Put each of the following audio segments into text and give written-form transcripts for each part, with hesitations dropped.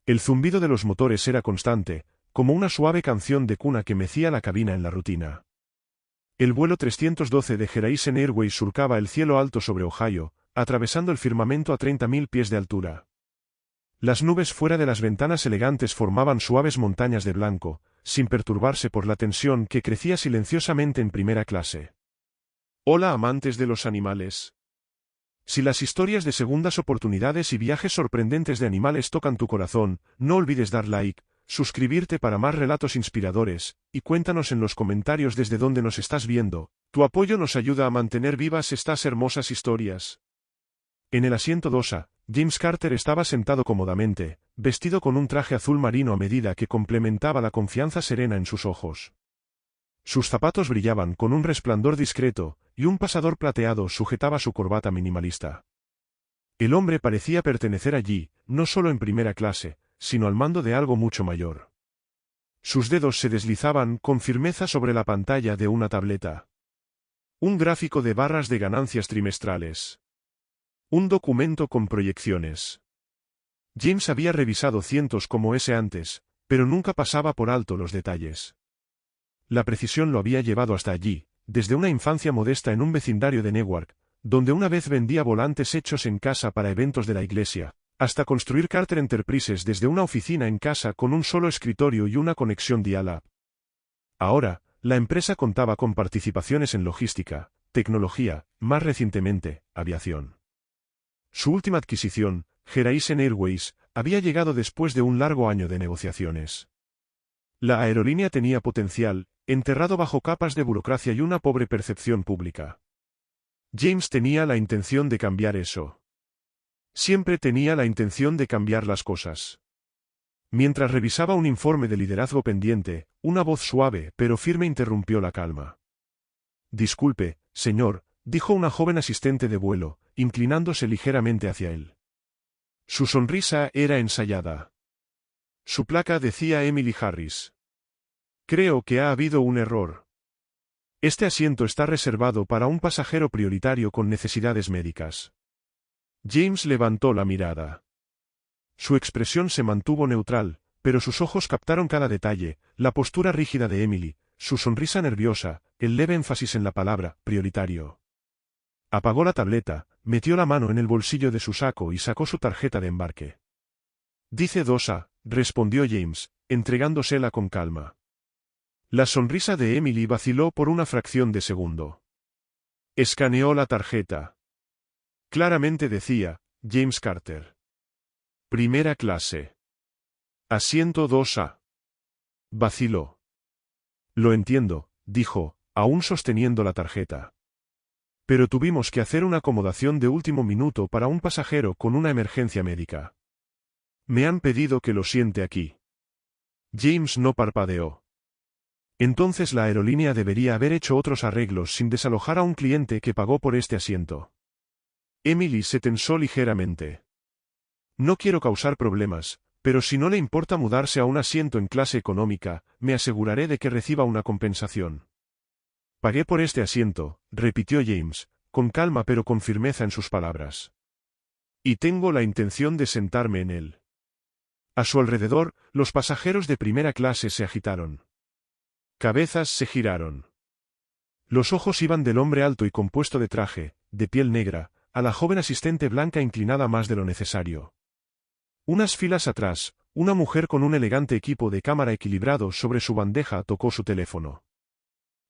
El zumbido de los motores era constante, como una suave canción de cuna que mecía la cabina en la rutina. El vuelo 312 de Horizon Airways surcaba el cielo alto sobre Ohio, atravesando el firmamento a 30.000 pies de altura. Las nubes fuera de las ventanas elegantes formaban suaves montañas de blanco, sin perturbarse por la tensión que crecía silenciosamente en primera clase. Hola amantes de los animales. Si las historias de segundas oportunidades y viajes sorprendentes de animales tocan tu corazón, no olvides dar like, suscribirte para más relatos inspiradores, y cuéntanos en los comentarios desde dónde nos estás viendo. Tu apoyo nos ayuda a mantener vivas estas hermosas historias. En el asiento 2A, James Carter estaba sentado cómodamente, vestido con un traje azul marino a medida que complementaba la confianza serena en sus ojos. Sus zapatos brillaban con un resplandor discreto, y un pasador plateado sujetaba su corbata minimalista. El hombre parecía pertenecer allí, no solo en primera clase, sino al mando de algo mucho mayor. Sus dedos se deslizaban con firmeza sobre la pantalla de una tableta. Un gráfico de barras de ganancias trimestrales. Un documento con proyecciones. James había revisado cientos como ese antes, pero nunca pasaba por alto los detalles. La precisión lo había llevado hasta allí, desde una infancia modesta en un vecindario de Newark, donde una vez vendía volantes hechos en casa para eventos de la iglesia, hasta construir Carter Enterprises desde una oficina en casa con un solo escritorio y una conexión dial-up. Ahora, la empresa contaba con participaciones en logística, tecnología, más recientemente, aviación. Su última adquisición, Horizon Airways, había llegado después de un largo año de negociaciones. La aerolínea tenía potencial, enterrado bajo capas de burocracia y una pobre percepción pública. James tenía la intención de cambiar eso. Siempre tenía la intención de cambiar las cosas. Mientras revisaba un informe de liderazgo pendiente, una voz suave pero firme interrumpió la calma. Disculpe, señor, dijo una joven asistente de vuelo, inclinándose ligeramente hacia él. Su sonrisa era ensayada. Su placa decía Emily Harris. Creo que ha habido un error. Este asiento está reservado para un pasajero prioritario con necesidades médicas. James levantó la mirada. Su expresión se mantuvo neutral, pero sus ojos captaron cada detalle, la postura rígida de Emily, su sonrisa nerviosa, el leve énfasis en la palabra prioritario. Apagó la tableta, metió la mano en el bolsillo de su saco y sacó su tarjeta de embarque. Dice 2A, respondió James, entregándosela con calma. La sonrisa de Emily vaciló por una fracción de segundo. Escaneó la tarjeta. Claramente decía, James Carter. Primera clase. Asiento 2A. Vaciló. Lo entiendo, dijo, aún sosteniendo la tarjeta. Pero tuvimos que hacer una acomodación de último minuto para un pasajero con una emergencia médica. Me han pedido que lo siente aquí. James no parpadeó. Entonces la aerolínea debería haber hecho otros arreglos sin desalojar a un cliente que pagó por este asiento. Emily se tensó ligeramente. No quiero causar problemas, pero si no le importa mudarse a un asiento en clase económica, me aseguraré de que reciba una compensación. Pagué por este asiento, repitió James, con calma pero con firmeza en sus palabras. Y tengo la intención de sentarme en él. A su alrededor, los pasajeros de primera clase se agitaron. Cabezas se giraron. Los ojos iban del hombre alto y compuesto de traje, de piel negra, a la joven asistente blanca inclinada más de lo necesario. Unas filas atrás, una mujer con un elegante equipo de cámara equilibrado sobre su bandeja tocó su teléfono.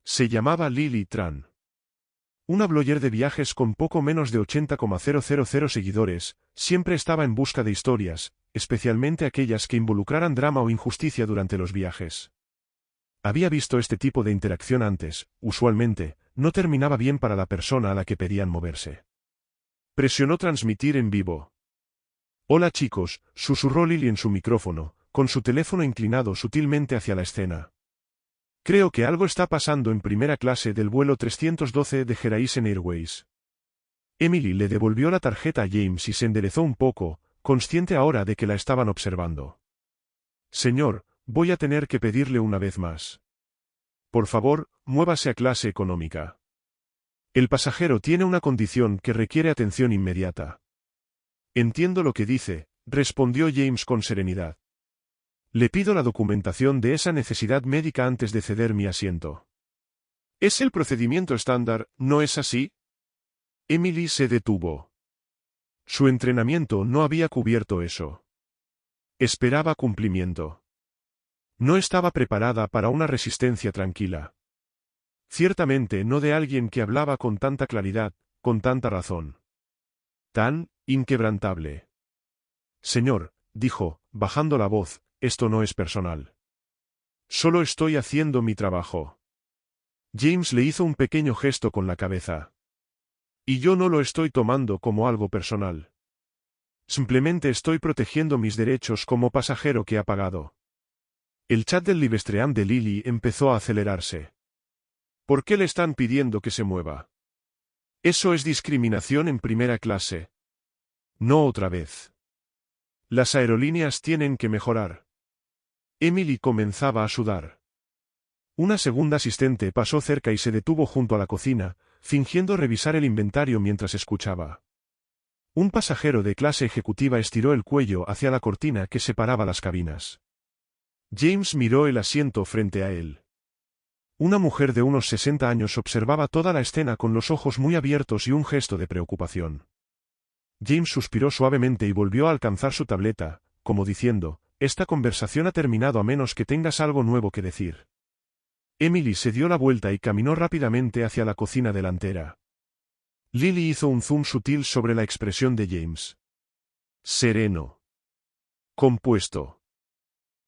Se llamaba Lily Tran. Una blogger de viajes con poco menos de 80,000 seguidores, siempre estaba en busca de historias, especialmente aquellas que involucraran drama o injusticia durante los viajes. Había visto este tipo de interacción antes, usualmente, no terminaba bien para la persona a la que pedían moverse. Presionó transmitir en vivo. Hola chicos, susurró Lily en su micrófono, con su teléfono inclinado sutilmente hacia la escena. Creo que algo está pasando en primera clase del vuelo 312 de Horizon Airways. Emily le devolvió la tarjeta a James y se enderezó un poco, consciente ahora de que la estaban observando. Señor, voy a tener que pedirle una vez más. Por favor, muévase a clase económica. El pasajero tiene una condición que requiere atención inmediata. Entiendo lo que dice, respondió James con serenidad. Le pido la documentación de esa necesidad médica antes de ceder mi asiento. Es el procedimiento estándar, ¿no es así? Emily se detuvo. Su entrenamiento no había cubierto eso. Esperaba cumplimiento. No estaba preparada para una resistencia tranquila. Ciertamente no de alguien que hablaba con tanta claridad, con tanta razón. Tan inquebrantable. Señor, dijo, bajando la voz, esto no es personal. Solo estoy haciendo mi trabajo. James le hizo un pequeño gesto con la cabeza. Y yo no lo estoy tomando como algo personal. Simplemente estoy protegiendo mis derechos como pasajero que ha pagado. El chat del Livestream de Lily empezó a acelerarse. ¿Por qué le están pidiendo que se mueva? Eso es discriminación en primera clase. No otra vez. Las aerolíneas tienen que mejorar. Emily comenzaba a sudar. Una segunda asistente pasó cerca y se detuvo junto a la cocina, fingiendo revisar el inventario mientras escuchaba. Un pasajero de clase ejecutiva estiró el cuello hacia la cortina que separaba las cabinas. James miró el asiento frente a él. Una mujer de unos 60 años observaba toda la escena con los ojos muy abiertos y un gesto de preocupación. James suspiró suavemente y volvió a alcanzar su tableta, como diciendo, esta conversación ha terminado a menos que tengas algo nuevo que decir. Emily se dio la vuelta y caminó rápidamente hacia la cocina delantera. Lily hizo un zoom sutil sobre la expresión de James. Sereno. Compuesto.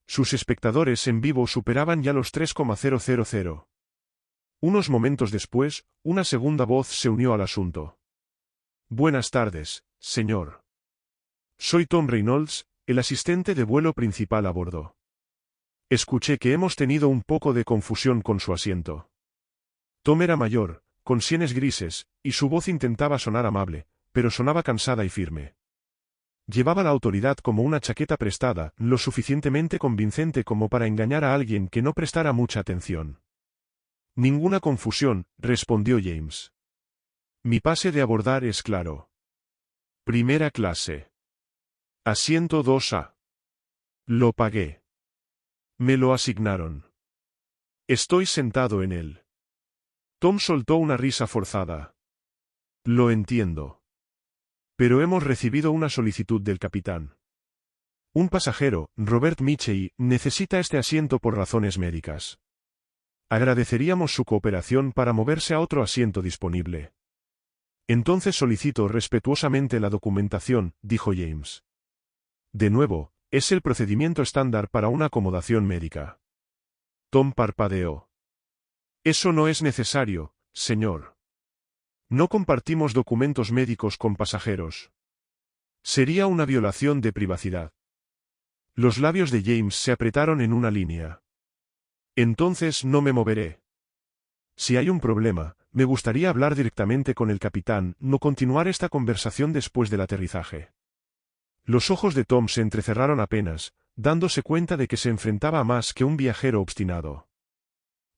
Sus espectadores en vivo superaban ya los 3,000. Unos momentos después, una segunda voz se unió al asunto. Buenas tardes, señor. Soy Tom Reynolds, el asistente de vuelo principal a bordo. Escuché que hemos tenido un poco de confusión con su asiento. Tom era mayor, con sienes grises, y su voz intentaba sonar amable, pero sonaba cansada y firme. Llevaba la autoridad como una chaqueta prestada, lo suficientemente convincente como para engañar a alguien que no prestara mucha atención. Ninguna confusión, respondió James. Mi pase de abordar es claro. Primera clase. Asiento 2A. Lo pagué. Me lo asignaron. Estoy sentado en él. Tom soltó una risa forzada. Lo entiendo. Pero hemos recibido una solicitud del capitán. Un pasajero, Robert Mitchell, necesita este asiento por razones médicas. Agradeceríamos su cooperación para moverse a otro asiento disponible. Entonces solicito respetuosamente la documentación, dijo James. De nuevo, es el procedimiento estándar para una acomodación médica. Tom parpadeó. Eso no es necesario, señor. No compartimos documentos médicos con pasajeros. Sería una violación de privacidad. Los labios de James se apretaron en una línea. Entonces no me moveré. Si hay un problema, me gustaría hablar directamente con el capitán, no continuar esta conversación después del aterrizaje. Los ojos de Tom se entrecerraron apenas, dándose cuenta de que se enfrentaba a más que un viajero obstinado.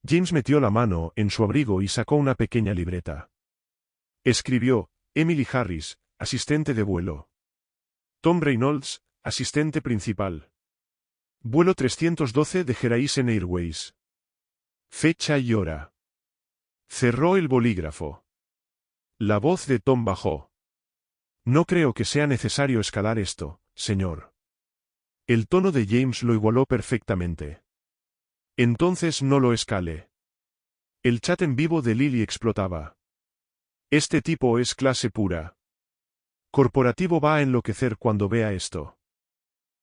James metió la mano en su abrigo y sacó una pequeña libreta. Escribió, Emily Harris, asistente de vuelo. Tom Reynolds, asistente principal. Vuelo 312 de Horizon Airways. Fecha y hora. Cerró el bolígrafo. La voz de Tom bajó. No creo que sea necesario escalar esto, señor. El tono de James lo igualó perfectamente. Entonces no lo escale. El chat en vivo de Lily explotaba. Este tipo es clase pura. Corporativo va a enloquecer cuando vea esto.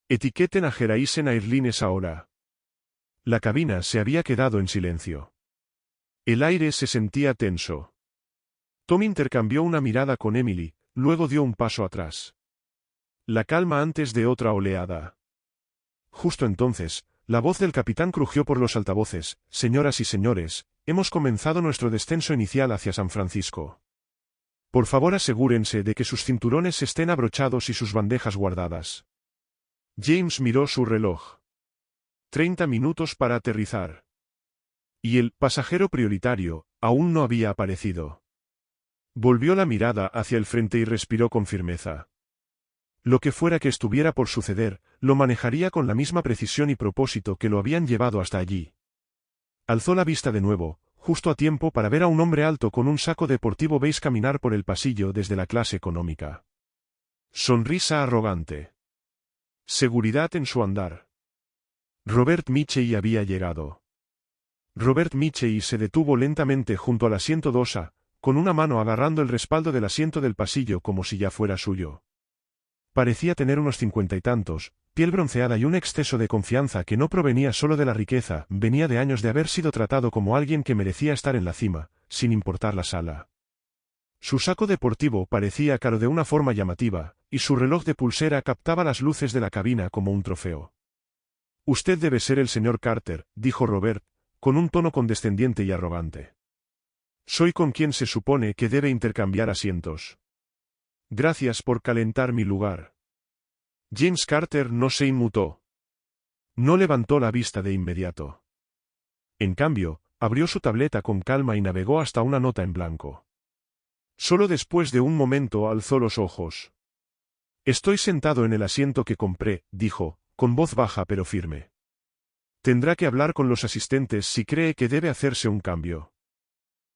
Etiqueten a Horizon Airlines ahora. La cabina se había quedado en silencio. El aire se sentía tenso. Tom intercambió una mirada con Emily, luego dio un paso atrás. La calma antes de otra oleada. Justo entonces, la voz del capitán crujió por los altavoces. Señoras y señores, hemos comenzado nuestro descenso inicial hacia San Francisco. Por favor asegúrense de que sus cinturones estén abrochados y sus bandejas guardadas. James miró su reloj. 30 minutos para aterrizar. Y el pasajero prioritario aún no había aparecido. Volvió la mirada hacia el frente y respiró con firmeza. Lo que fuera que estuviera por suceder, lo manejaría con la misma precisión y propósito que lo habían llevado hasta allí. Alzó la vista de nuevo, justo a tiempo para ver a un hombre alto con un saco deportivo beige caminar por el pasillo desde la clase económica. Sonrisa arrogante. Seguridad en su andar. Robert Mitchell había llegado. Robert Mitchell se detuvo lentamente junto al asiento 2A, con una mano agarrando el respaldo del asiento del pasillo como si ya fuera suyo. Parecía tener unos 50 y tantos, piel bronceada y un exceso de confianza que no provenía solo de la riqueza, venía de años de haber sido tratado como alguien que merecía estar en la cima, sin importar la sala. Su saco deportivo parecía caro de una forma llamativa, y su reloj de pulsera captaba las luces de la cabina como un trofeo. Usted debe ser el señor Carter, dijo Robert, con un tono condescendiente y arrogante. Soy con quien se supone que debe intercambiar asientos. Gracias por calentar mi lugar. James Carter no se inmutó. No levantó la vista de inmediato. En cambio, abrió su tableta con calma y navegó hasta una nota en blanco. Solo después de un momento alzó los ojos. Estoy sentado en el asiento que compré, dijo, con voz baja pero firme. Tendrá que hablar con los asistentes si cree que debe hacerse un cambio.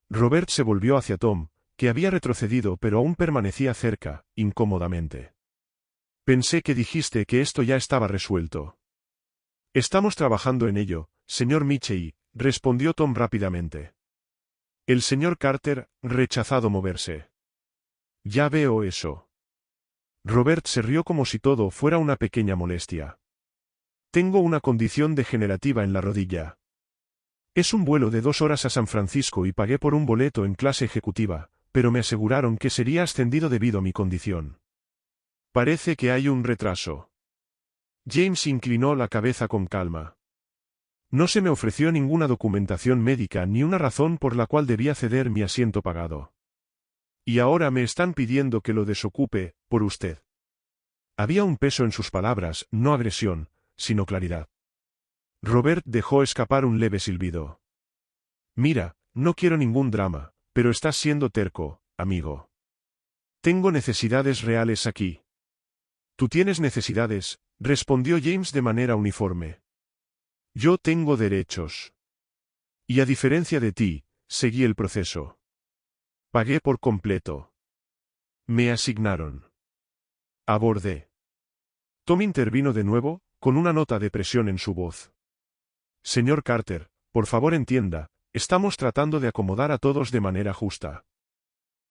Robert se volvió hacia Tom, que había retrocedido pero aún permanecía cerca, incómodamente. Pensé que dijiste que esto ya estaba resuelto. Estamos trabajando en ello, señor Mitchell, respondió Tom rápidamente. El señor Carter, rechazado moverse. Ya veo eso. Robert se rió como si todo fuera una pequeña molestia. Tengo una condición degenerativa en la rodilla. Es un vuelo de 2 horas a San Francisco y pagué por un boleto en clase ejecutiva, pero me aseguraron que sería ascendido debido a mi condición. Parece que hay un retraso. James inclinó la cabeza con calma. No se me ofreció ninguna documentación médica ni una razón por la cual debía ceder mi asiento pagado. Y ahora me están pidiendo que lo desocupe, por usted. Había un peso en sus palabras, no agresión, sino claridad. Robert dejó escapar un leve silbido. Mira, no quiero ningún drama, pero estás siendo terco, amigo. Tengo necesidades reales aquí. Tú tienes necesidades, respondió James de manera uniforme. Yo tengo derechos. Y a diferencia de ti, seguí el proceso. Pagué por completo. Me asignaron. Abordé. Tom intervino de nuevo, con una nota de presión en su voz. Señor Carter, por favor entienda, estamos tratando de acomodar a todos de manera justa.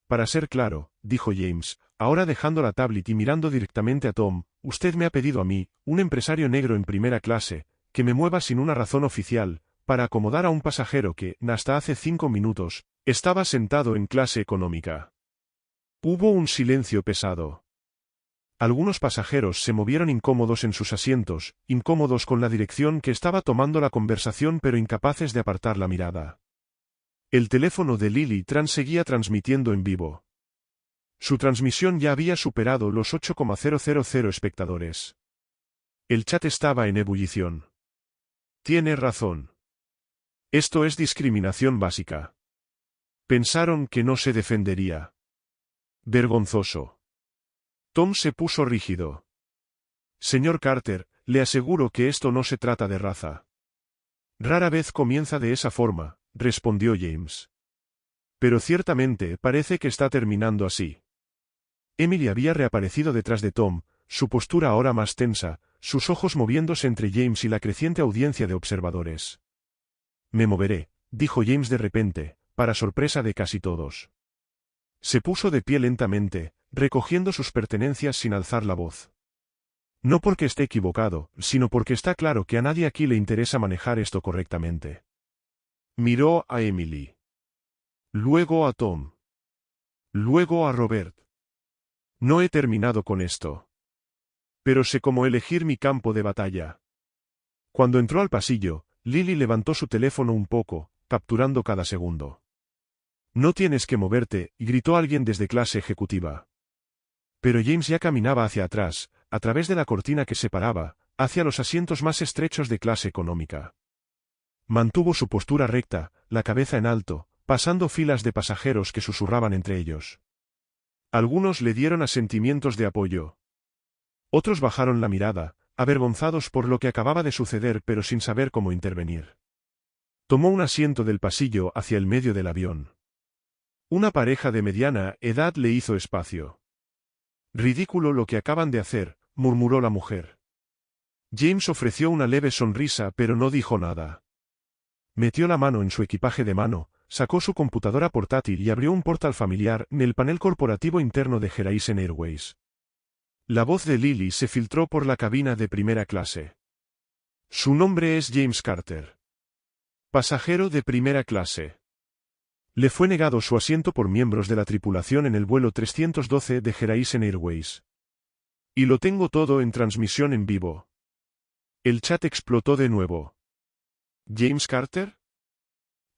Para ser claro, dijo James, ahora dejando la tablet y mirando directamente a Tom, usted me ha pedido a mí, un empresario negro en primera clase, que me mueva sin una razón oficial, para acomodar a un pasajero que, hasta hace 5 minutos, estaba sentado en clase económica. Hubo un silencio pesado. Algunos pasajeros se movieron incómodos en sus asientos, incómodos con la dirección que estaba tomando la conversación pero incapaces de apartar la mirada. El teléfono de Lily Tran seguía transmitiendo en vivo. Su transmisión ya había superado los 8,000 espectadores. El chat estaba en ebullición. Tiene razón. Esto es discriminación básica. Pensaron que no se defendería. Vergonzoso. Tom se puso rígido. Señor Carter, le aseguro que esto no se trata de raza. Rara vez comienza de esa forma, respondió James. Pero ciertamente parece que está terminando así. Emily había reaparecido detrás de Tom, su postura ahora más tensa, sus ojos moviéndose entre James y la creciente audiencia de observadores. Me moveré, dijo James de repente, para sorpresa de casi todos. Se puso de pie lentamente, recogiendo sus pertenencias sin alzar la voz. No porque esté equivocado, sino porque está claro que a nadie aquí le interesa manejar esto correctamente. Miró a Emily. Luego a Tom. Luego a Robert. No he terminado con esto. Pero sé cómo elegir mi campo de batalla. Cuando entró al pasillo, Lily levantó su teléfono un poco, capturando cada segundo. No tienes que moverte, gritó alguien desde clase ejecutiva. Pero James ya caminaba hacia atrás, a través de la cortina que separaba, hacia los asientos más estrechos de clase económica. Mantuvo su postura recta, la cabeza en alto, pasando filas de pasajeros que susurraban entre ellos. Algunos le dieron asentimientos de apoyo. Otros bajaron la mirada, avergonzados por lo que acababa de suceder pero sin saber cómo intervenir. Tomó un asiento del pasillo hacia el medio del avión. Una pareja de mediana edad le hizo espacio. Ridículo lo que acaban de hacer, murmuró la mujer. James ofreció una leve sonrisa pero no dijo nada. Metió la mano en su equipaje de mano, sacó su computadora portátil y abrió un portal familiar en el panel corporativo interno de Horizon Airways. La voz de Lily se filtró por la cabina de primera clase. Su nombre es James Carter. Pasajero de primera clase. Le fue negado su asiento por miembros de la tripulación en el vuelo 312 de Horizon Airways. Y lo tengo todo en transmisión en vivo. El chat explotó de nuevo. ¿James Carter?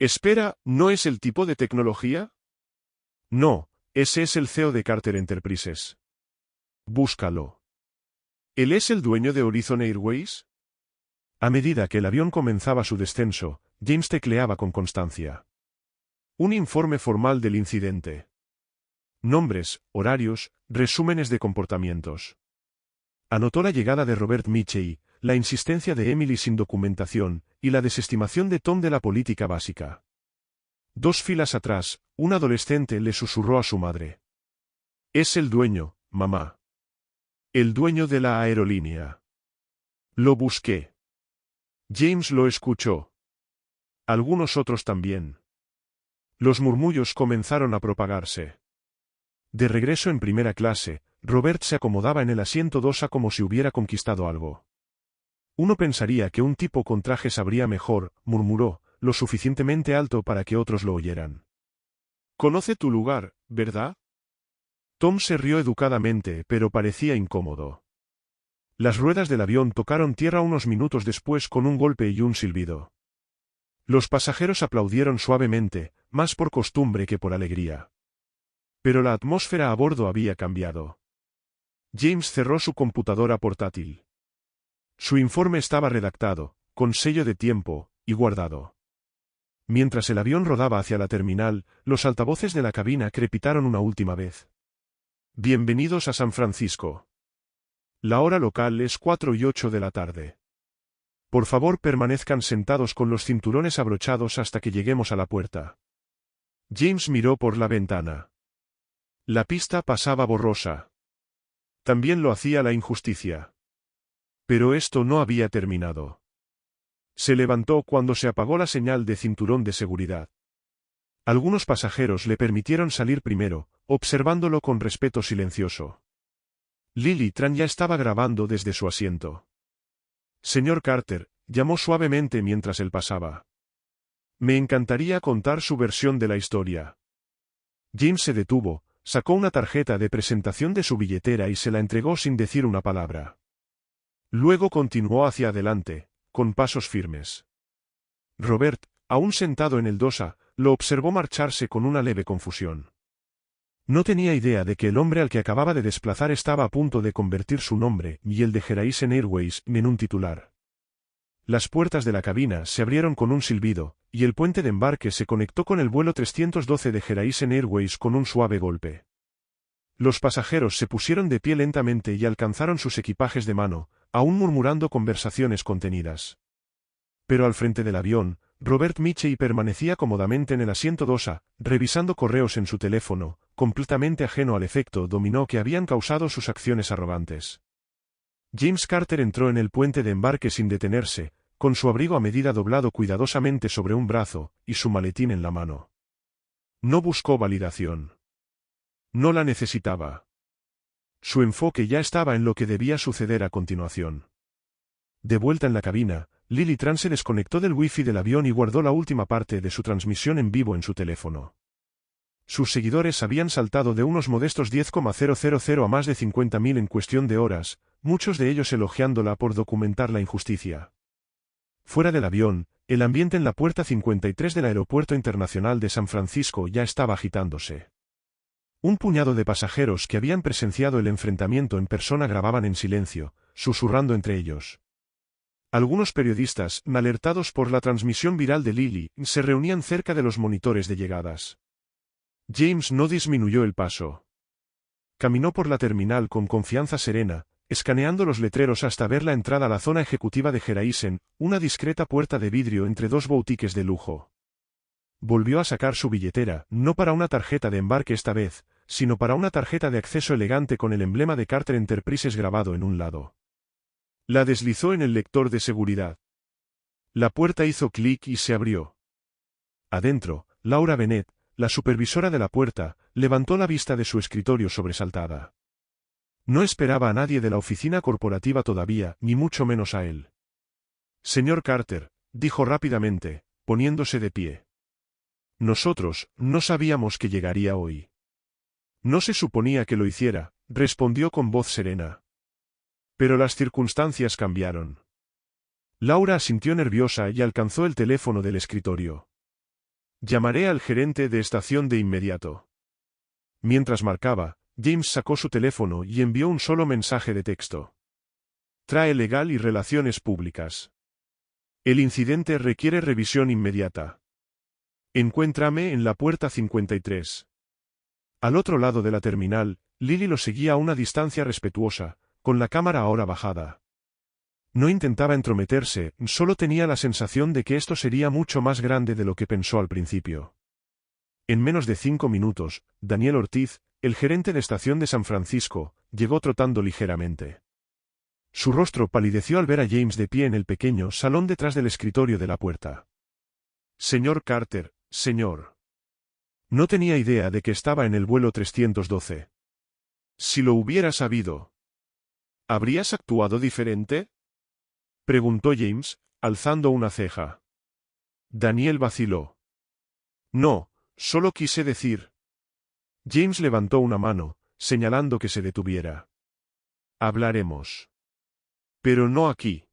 Espera, ¿no es el tipo de tecnología? No, ese es el CEO de Carter Enterprises. Búscalo. ¿Él es el dueño de Horizon Airways? A medida que el avión comenzaba su descenso, James tecleaba con constancia. Un informe formal del incidente. Nombres, horarios, resúmenes de comportamientos. Anotó la llegada de Robert Mitchell, la insistencia de Emily sin documentación, y la desestimación de Tom de la política básica. 2 filas atrás, un adolescente le susurró a su madre. Es el dueño, mamá. El dueño de la aerolínea. Lo busqué. James lo escuchó. Algunos otros también. Los murmullos comenzaron a propagarse. De regreso en primera clase, Robert se acomodaba en el asiento 2A como si hubiera conquistado algo. Uno pensaría que un tipo con traje sabría mejor, murmuró, lo suficientemente alto para que otros lo oyeran. Conoce tu lugar, ¿verdad? Tom se rió educadamente, pero parecía incómodo. Las ruedas del avión tocaron tierra unos minutos después con un golpe y un silbido. Los pasajeros aplaudieron suavemente, más por costumbre que por alegría. Pero la atmósfera a bordo había cambiado. James cerró su computadora portátil. Su informe estaba redactado, con sello de tiempo, y guardado. Mientras el avión rodaba hacia la terminal, los altavoces de la cabina crepitaron una última vez. Bienvenidos a San Francisco. La hora local es 4:08 de la tarde. Por favor permanezcan sentados con los cinturones abrochados hasta que lleguemos a la puerta. James miró por la ventana. La pista pasaba borrosa. También lo hacía la injusticia. Pero esto no había terminado. Se levantó cuando se apagó la señal de cinturón de seguridad. Algunos pasajeros le permitieron salir primero, observándolo con respeto silencioso. Lily Tran ya estaba grabando desde su asiento. Señor Carter, llamó suavemente mientras él pasaba. Me encantaría contar su versión de la historia. James se detuvo, sacó una tarjeta de presentación de su billetera y se la entregó sin decir una palabra. Luego continuó hacia adelante, con pasos firmes. Robert, aún sentado en el 2A, lo observó marcharse con una leve confusión. No tenía idea de que el hombre al que acababa de desplazar estaba a punto de convertir su nombre y el de Horizon Airways en un titular. Las puertas de la cabina se abrieron con un silbido, y el puente de embarque se conectó con el vuelo 312 de Horizon Airways con un suave golpe. Los pasajeros se pusieron de pie lentamente y alcanzaron sus equipajes de mano, aún murmurando conversaciones contenidas. Pero al frente del avión, Robert Mitchell permanecía cómodamente en el asiento 2A, revisando correos en su teléfono, completamente ajeno al efecto dominó que habían causado sus acciones arrogantes. James Carter entró en el puente de embarque sin detenerse, con su abrigo a medida doblado cuidadosamente sobre un brazo, y su maletín en la mano. No buscó validación. No la necesitaba. Su enfoque ya estaba en lo que debía suceder a continuación. De vuelta en la cabina, Lily Tran se desconectó del wifi del avión y guardó la última parte de su transmisión en vivo en su teléfono. Sus seguidores habían saltado de unos modestos 10,000 a más de 50.000 en cuestión de horas, muchos de ellos elogiándola por documentar la injusticia. Fuera del avión, el ambiente en la puerta 53 del Aeropuerto Internacional de San Francisco ya estaba agitándose. Un puñado de pasajeros que habían presenciado el enfrentamiento en persona grababan en silencio, susurrando entre ellos. Algunos periodistas, alertados por la transmisión viral de Lily, se reunían cerca de los monitores de llegadas. James no disminuyó el paso. Caminó por la terminal con confianza serena, escaneando los letreros hasta ver la entrada a la zona ejecutiva de Geraisen, una discreta puerta de vidrio entre dos boutiques de lujo. Volvió a sacar su billetera, no para una tarjeta de embarque esta vez, sino para una tarjeta de acceso elegante con el emblema de Carter Enterprises grabado en un lado. La deslizó en el lector de seguridad. La puerta hizo clic y se abrió. Adentro, Laura Bennett, la supervisora de la puerta, levantó la vista de su escritorio sobresaltada. No esperaba a nadie de la oficina corporativa todavía, ni mucho menos a él. Señor Carter, dijo rápidamente, poniéndose de pie. Nosotros no sabíamos que llegaría hoy. No se suponía que lo hiciera, respondió con voz serena. Pero las circunstancias cambiaron. Laura asintió nerviosa y alcanzó el teléfono del escritorio. Llamaré al gerente de estación de inmediato. Mientras marcaba, James sacó su teléfono y envió un solo mensaje de texto. Trae legal y relaciones públicas. El incidente requiere revisión inmediata. Encuéntrame en la puerta 53. Al otro lado de la terminal, Lily lo seguía a una distancia respetuosa, con la cámara ahora bajada. No intentaba entrometerse, solo tenía la sensación de que esto sería mucho más grande de lo que pensó al principio. En menos de 5 minutos, Daniel Ortiz, el gerente de estación de San Francisco, llegó trotando ligeramente. Su rostro palideció al ver a James de pie en el pequeño salón detrás del escritorio de la puerta. Señor Carter, señor. No tenía idea de que estaba en el vuelo 312. Si lo hubiera sabido, ¿habrías actuado diferente? Preguntó James, alzando una ceja. Daniel vaciló. No, solo quise decir. James levantó una mano, señalando que se detuviera. Hablaremos. Pero no aquí.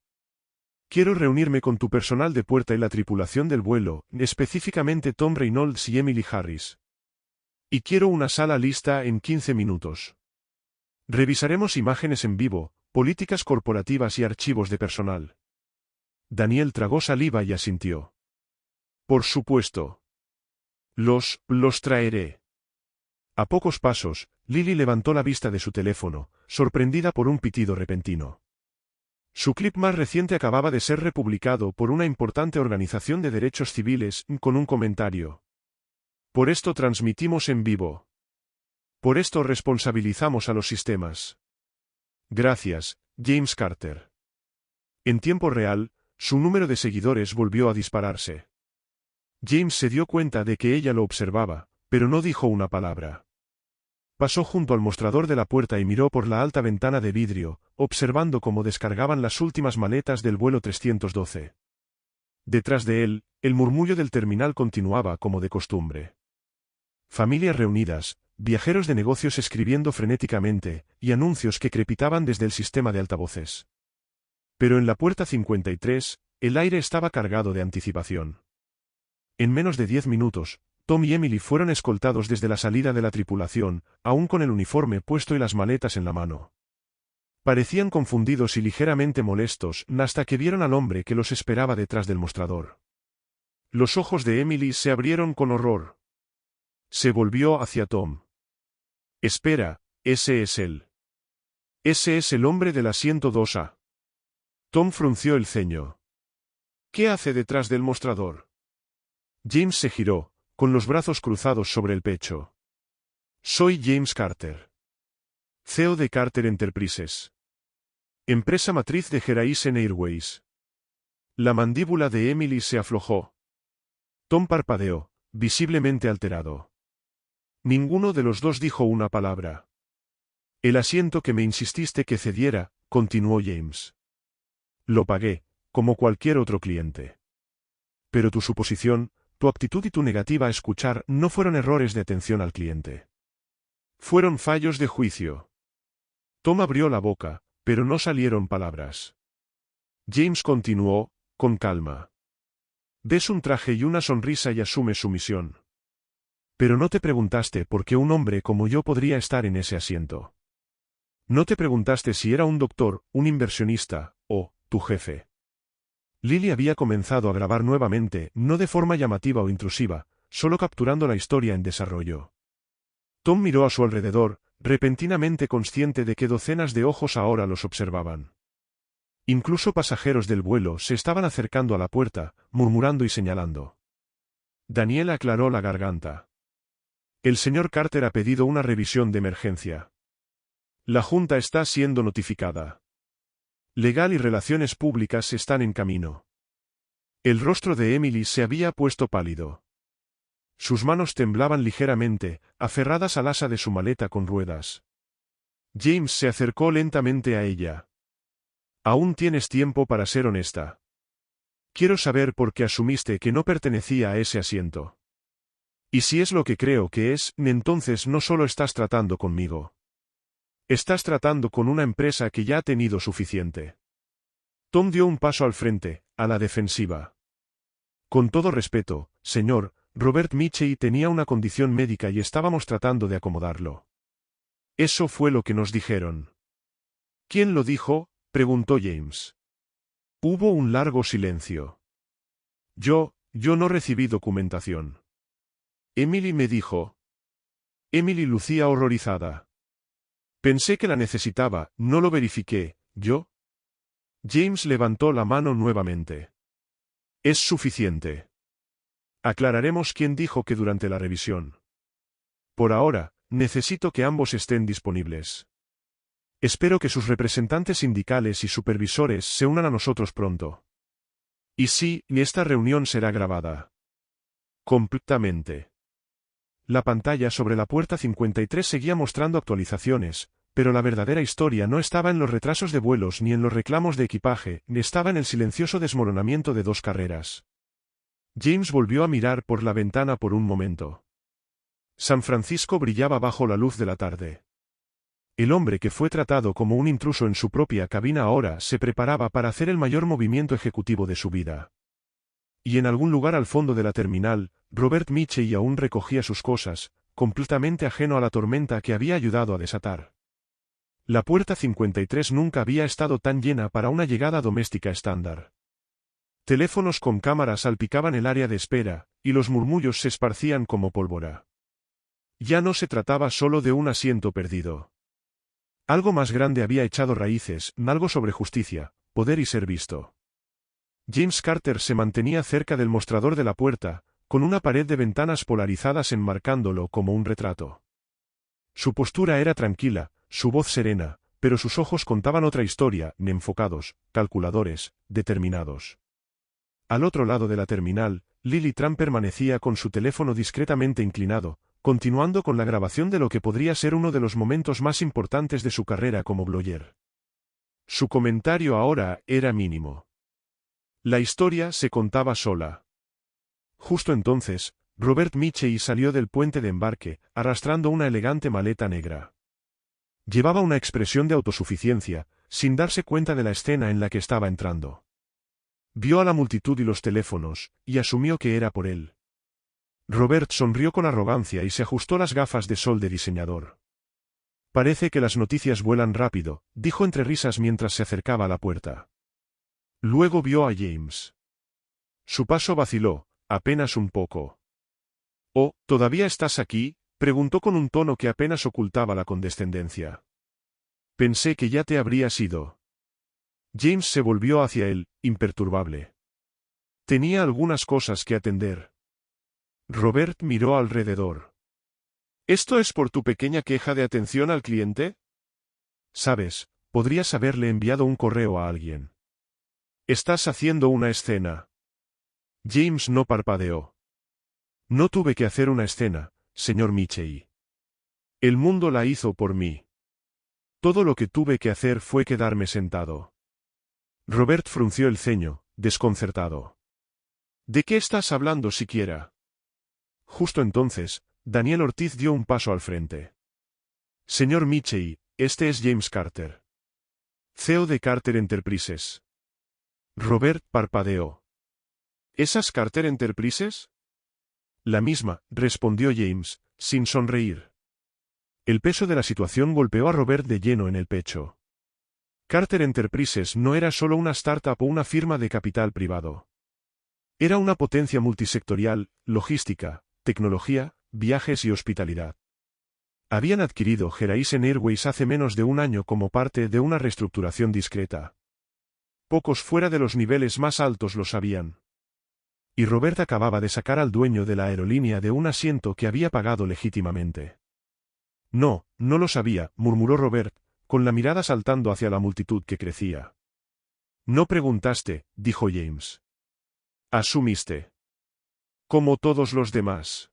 Quiero reunirme con tu personal de puerta y la tripulación del vuelo, específicamente Tom Reynolds y Emily Harris. Y quiero una sala lista en 15 minutos. Revisaremos imágenes en vivo, políticas corporativas y archivos de personal. Daniel tragó saliva y asintió. Por supuesto. Los traeré. A pocos pasos, Lily levantó la vista de su teléfono, sorprendida por un pitido repentino. Su clip más reciente acababa de ser republicado por una importante organización de derechos civiles, con un comentario. Por esto transmitimos en vivo. Por esto responsabilizamos a los sistemas. Gracias, James Carter. En tiempo real, su número de seguidores volvió a dispararse. James se dio cuenta de que ella lo observaba, pero no dijo una palabra. Pasó junto al mostrador de la puerta y miró por la alta ventana de vidrio, observando cómo descargaban las últimas maletas del vuelo 312. Detrás de él, el murmullo del terminal continuaba como de costumbre. Familias reunidas, viajeros de negocios escribiendo frenéticamente, y anuncios que crepitaban desde el sistema de altavoces. Pero en la puerta 53, el aire estaba cargado de anticipación. En menos de 10 minutos, Tom y Emily fueron escoltados desde la salida de la tripulación, aún con el uniforme puesto y las maletas en la mano. Parecían confundidos y ligeramente molestos, hasta que vieron al hombre que los esperaba detrás del mostrador. Los ojos de Emily se abrieron con horror. Se volvió hacia Tom. Espera, ese es él. Ese es el hombre del asiento 2A. Tom frunció el ceño. ¿Qué hace detrás del mostrador? James se giró, con los brazos cruzados sobre el pecho. Soy James Carter. CEO de Carter Enterprises. Empresa matriz de Geraisen Airways. La mandíbula de Emily se aflojó. Tom parpadeó, visiblemente alterado. Ninguno de los dos dijo una palabra. El asiento que me insististe que cediera, continuó James. Lo pagué, como cualquier otro cliente. Pero tu suposición, tu actitud y tu negativa a escuchar no fueron errores de atención al cliente. Fueron fallos de juicio. Tom abrió la boca, pero no salieron palabras. James continuó, con calma. Ves un traje y una sonrisa y asumes su misión. Pero no te preguntaste por qué un hombre como yo podría estar en ese asiento. No te preguntaste si era un doctor, un inversionista, o tu jefe. Lily había comenzado a grabar nuevamente, no de forma llamativa o intrusiva, solo capturando la historia en desarrollo. Tom miró a su alrededor, repentinamente consciente de que docenas de ojos ahora los observaban. Incluso pasajeros del vuelo se estaban acercando a la puerta, murmurando y señalando. Daniel aclaró la garganta. El señor Carter ha pedido una revisión de emergencia. La Junta está siendo notificada. Legal y Relaciones Públicas están en camino. El rostro de Emily se había puesto pálido. Sus manos temblaban ligeramente, aferradas al asa de su maleta con ruedas. James se acercó lentamente a ella. Aún tienes tiempo para ser honesta. Quiero saber por qué asumiste que no pertenecía a ese asiento. Y si es lo que creo que es, entonces no solo estás tratando conmigo. Estás tratando con una empresa que ya ha tenido suficiente. Tom dio un paso al frente, a la defensiva. Con todo respeto, señor, Robert Mitchell tenía una condición médica y estábamos tratando de acomodarlo. Eso fue lo que nos dijeron. ¿Quién lo dijo?, preguntó James. Hubo un largo silencio. Yo no recibí documentación. Emily me dijo. Emily lucía horrorizada. Pensé que la necesitaba, no lo verifiqué, ¿yo? James levantó la mano nuevamente. Es suficiente. Aclararemos quién dijo que durante la revisión. Por ahora, necesito que ambos estén disponibles. Espero que sus representantes sindicales y supervisores se unan a nosotros pronto. Y sí, esta reunión será grabada. Completamente. La pantalla sobre la puerta 53 seguía mostrando actualizaciones, pero la verdadera historia no estaba en los retrasos de vuelos ni en los reclamos de equipaje, ni estaba en el silencioso desmoronamiento de 2 carreras. James volvió a mirar por la ventana por un momento. San Francisco brillaba bajo la luz de la tarde. El hombre que fue tratado como un intruso en su propia cabina ahora se preparaba para hacer el mayor movimiento ejecutivo de su vida. Y en algún lugar al fondo de la terminal, Robert Mitchell aún recogía sus cosas, completamente ajeno a la tormenta que había ayudado a desatar. La puerta 53 nunca había estado tan llena para una llegada doméstica estándar. Teléfonos con cámaras salpicaban el área de espera, y los murmullos se esparcían como pólvora. Ya no se trataba solo de un asiento perdido. Algo más grande había echado raíces, algo sobre justicia, poder y ser visto. James Carter se mantenía cerca del mostrador de la puerta, con una pared de ventanas polarizadas enmarcándolo como un retrato. Su postura era tranquila, su voz serena, pero sus ojos contaban otra historia, enfocados, calculadores, determinados. Al otro lado de la terminal, Lily Trump permanecía con su teléfono discretamente inclinado, continuando con la grabación de lo que podría ser uno de los momentos más importantes de su carrera como blogger. Su comentario ahora era mínimo. La historia se contaba sola. Justo entonces, Robert Mitchell salió del puente de embarque, arrastrando una elegante maleta negra. Llevaba una expresión de autosuficiencia, sin darse cuenta de la escena en la que estaba entrando. Vio a la multitud y los teléfonos, y asumió que era por él. Robert sonrió con arrogancia y se ajustó las gafas de sol de diseñador. Parece que las noticias vuelan rápido, dijo entre risas mientras se acercaba a la puerta. Luego vio a James. Su paso vaciló, apenas un poco. «Oh, ¿todavía estás aquí?», preguntó con un tono que apenas ocultaba la condescendencia. «Pensé que ya te habrías ido». James se volvió hacia él, imperturbable. Tenía algunas cosas que atender. Robert miró alrededor. ¿Esto es por tu pequeña queja de atención al cliente? Sabes, podrías haberle enviado un correo a alguien. Estás haciendo una escena. James no parpadeó. No tuve que hacer una escena, señor Mitchell. El mundo la hizo por mí. Todo lo que tuve que hacer fue quedarme sentado. Robert frunció el ceño, desconcertado. ¿De qué estás hablando siquiera? Justo entonces, Daniel Ortiz dio un paso al frente. Señor Mitchell, este es James Carter. CEO de Carter Enterprises. Robert parpadeó. ¿Esas Carter Enterprises? La misma, respondió James, sin sonreír. El peso de la situación golpeó a Robert de lleno en el pecho. Carter Enterprises no era solo una startup o una firma de capital privado. Era una potencia multisectorial, logística, tecnología, viajes y hospitalidad. Habían adquirido Horizon Airways hace menos de un año como parte de una reestructuración discreta. Pocos fuera de los niveles más altos lo sabían. Y Robert acababa de sacar al dueño de la aerolínea de un asiento que había pagado legítimamente. No, no lo sabía, murmuró Robert, con la mirada saltando hacia la multitud que crecía. No preguntaste, dijo James. Asumiste. Como todos los demás.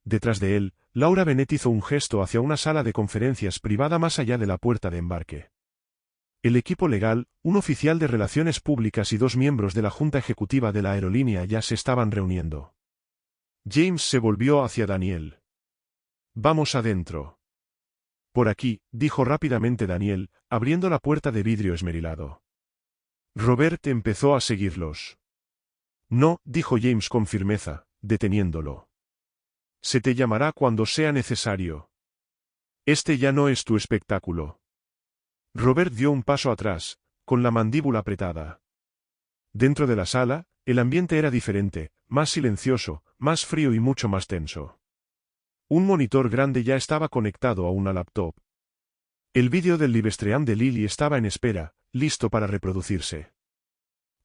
Detrás de él, Laura Bennett hizo un gesto hacia una sala de conferencias privada más allá de la puerta de embarque. El equipo legal, un oficial de relaciones públicas y 2 miembros de la junta ejecutiva de la aerolínea ya se estaban reuniendo. James se volvió hacia Daniel. Vamos adentro. Por aquí, dijo rápidamente Daniel, abriendo la puerta de vidrio esmerilado. Robert empezó a seguirlos. No, dijo James con firmeza, deteniéndolo. Se te llamará cuando sea necesario. Este ya no es tu espectáculo. Robert dio un paso atrás, con la mandíbula apretada. Dentro de la sala, el ambiente era diferente, más silencioso, más frío y mucho más tenso. Un monitor grande ya estaba conectado a una laptop. El vídeo del Livestream de Lily estaba en espera, listo para reproducirse.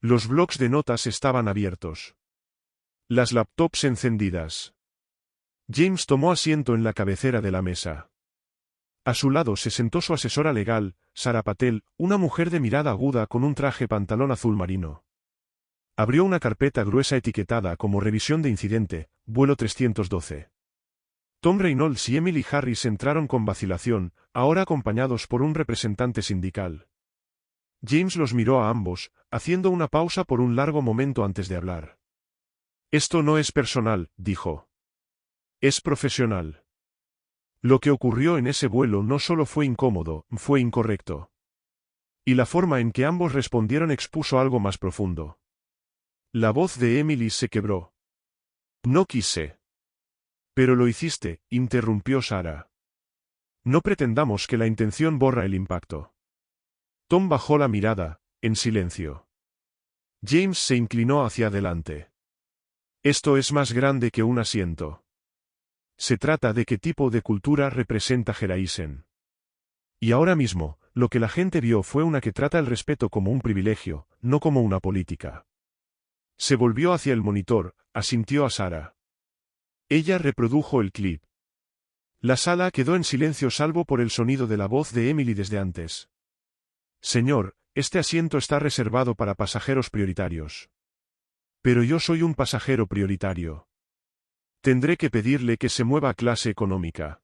Los blocs de notas estaban abiertos. Las laptops encendidas. James tomó asiento en la cabecera de la mesa. A su lado se sentó su asesora legal, Sarah Patel, una mujer de mirada aguda con un traje pantalón azul marino. Abrió una carpeta gruesa etiquetada como revisión de incidente, vuelo 312. Tom Reynolds y Emily Harris entraron con vacilación, ahora acompañados por un representante sindical. James los miró a ambos, haciendo una pausa por un largo momento antes de hablar. Esto no es personal, dijo. Es profesional. Lo que ocurrió en ese vuelo no solo fue incómodo, fue incorrecto. Y la forma en que ambos respondieron expuso algo más profundo. La voz de Emily se quebró. No quise. Pero lo hiciste, interrumpió Sarah. No pretendamos que la intención borra el impacto. Tom bajó la mirada, en silencio. James se inclinó hacia adelante. Esto es más grande que un asiento. Se trata de qué tipo de cultura representa Horizon. Y ahora mismo, lo que la gente vio fue una que trata el respeto como un privilegio, no como una política. Se volvió hacia el monitor, asintió a Sarah. Ella reprodujo el clip. La sala quedó en silencio salvo por el sonido de la voz de Emily desde antes. Señor, este asiento está reservado para pasajeros prioritarios. Pero yo soy un pasajero prioritario. Tendré que pedirle que se mueva a clase económica.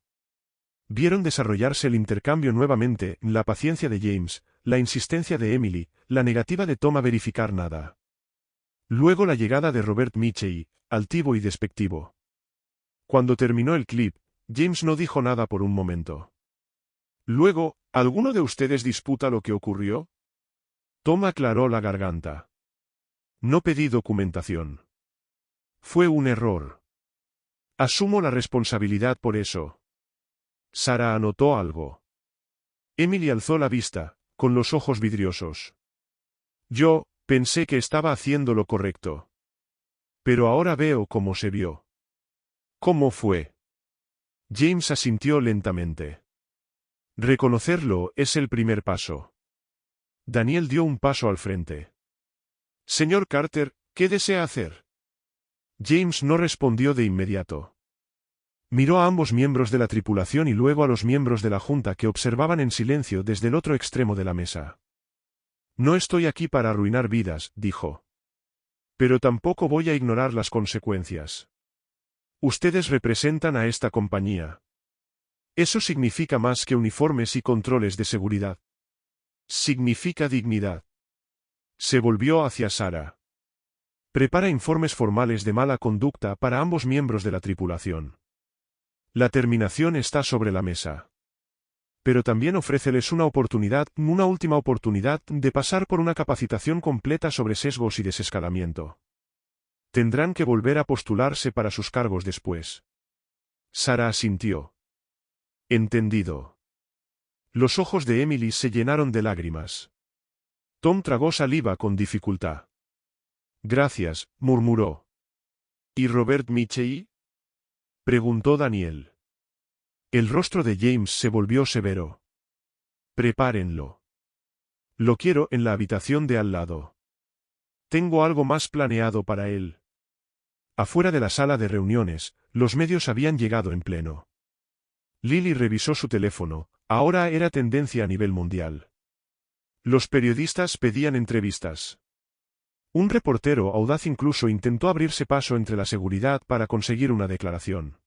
Vieron desarrollarse el intercambio nuevamente, la paciencia de James, la insistencia de Emily, la negativa de Tom a verificar nada. Luego la llegada de Robert Mitchell, altivo y despectivo. Cuando terminó el clip, James no dijo nada por un momento. Luego, ¿alguno de ustedes disputa lo que ocurrió? Tom aclaró la garganta. No pedí documentación. Fue un error. Asumo la responsabilidad por eso. Sarah anotó algo. Emily alzó la vista, con los ojos vidriosos. Yo, pensé que estaba haciendo lo correcto. Pero ahora veo cómo se vio. ¿Cómo fue? James asintió lentamente. Reconocerlo es el primer paso. Daniel dio un paso al frente. Señor Carter, ¿qué desea hacer? James no respondió de inmediato. Miró a ambos miembros de la tripulación y luego a los miembros de la junta que observaban en silencio desde el otro extremo de la mesa. No estoy aquí para arruinar vidas, dijo. Pero tampoco voy a ignorar las consecuencias. Ustedes representan a esta compañía. Eso significa más que uniformes y controles de seguridad. Significa dignidad. Se volvió hacia Sarah. Prepara informes formales de mala conducta para ambos miembros de la tripulación. La terminación está sobre la mesa. Pero también ofréceles una última oportunidad de pasar por una capacitación completa sobre sesgos y desescalamiento. Tendrán que volver a postularse para sus cargos después. Sarah asintió. Entendido. Los ojos de Emily se llenaron de lágrimas. Tom tragó saliva con dificultad. Gracias, murmuró. ¿Y Robert Mitchell? Preguntó Daniel. El rostro de James se volvió severo. Prepárenlo. Lo quiero en la habitación de al lado. Tengo algo más planeado para él. Afuera de la sala de reuniones, los medios habían llegado en pleno. Lily revisó su teléfono, ahora era tendencia a nivel mundial. Los periodistas pedían entrevistas. Un reportero audaz incluso intentó abrirse paso entre la seguridad para conseguir una declaración.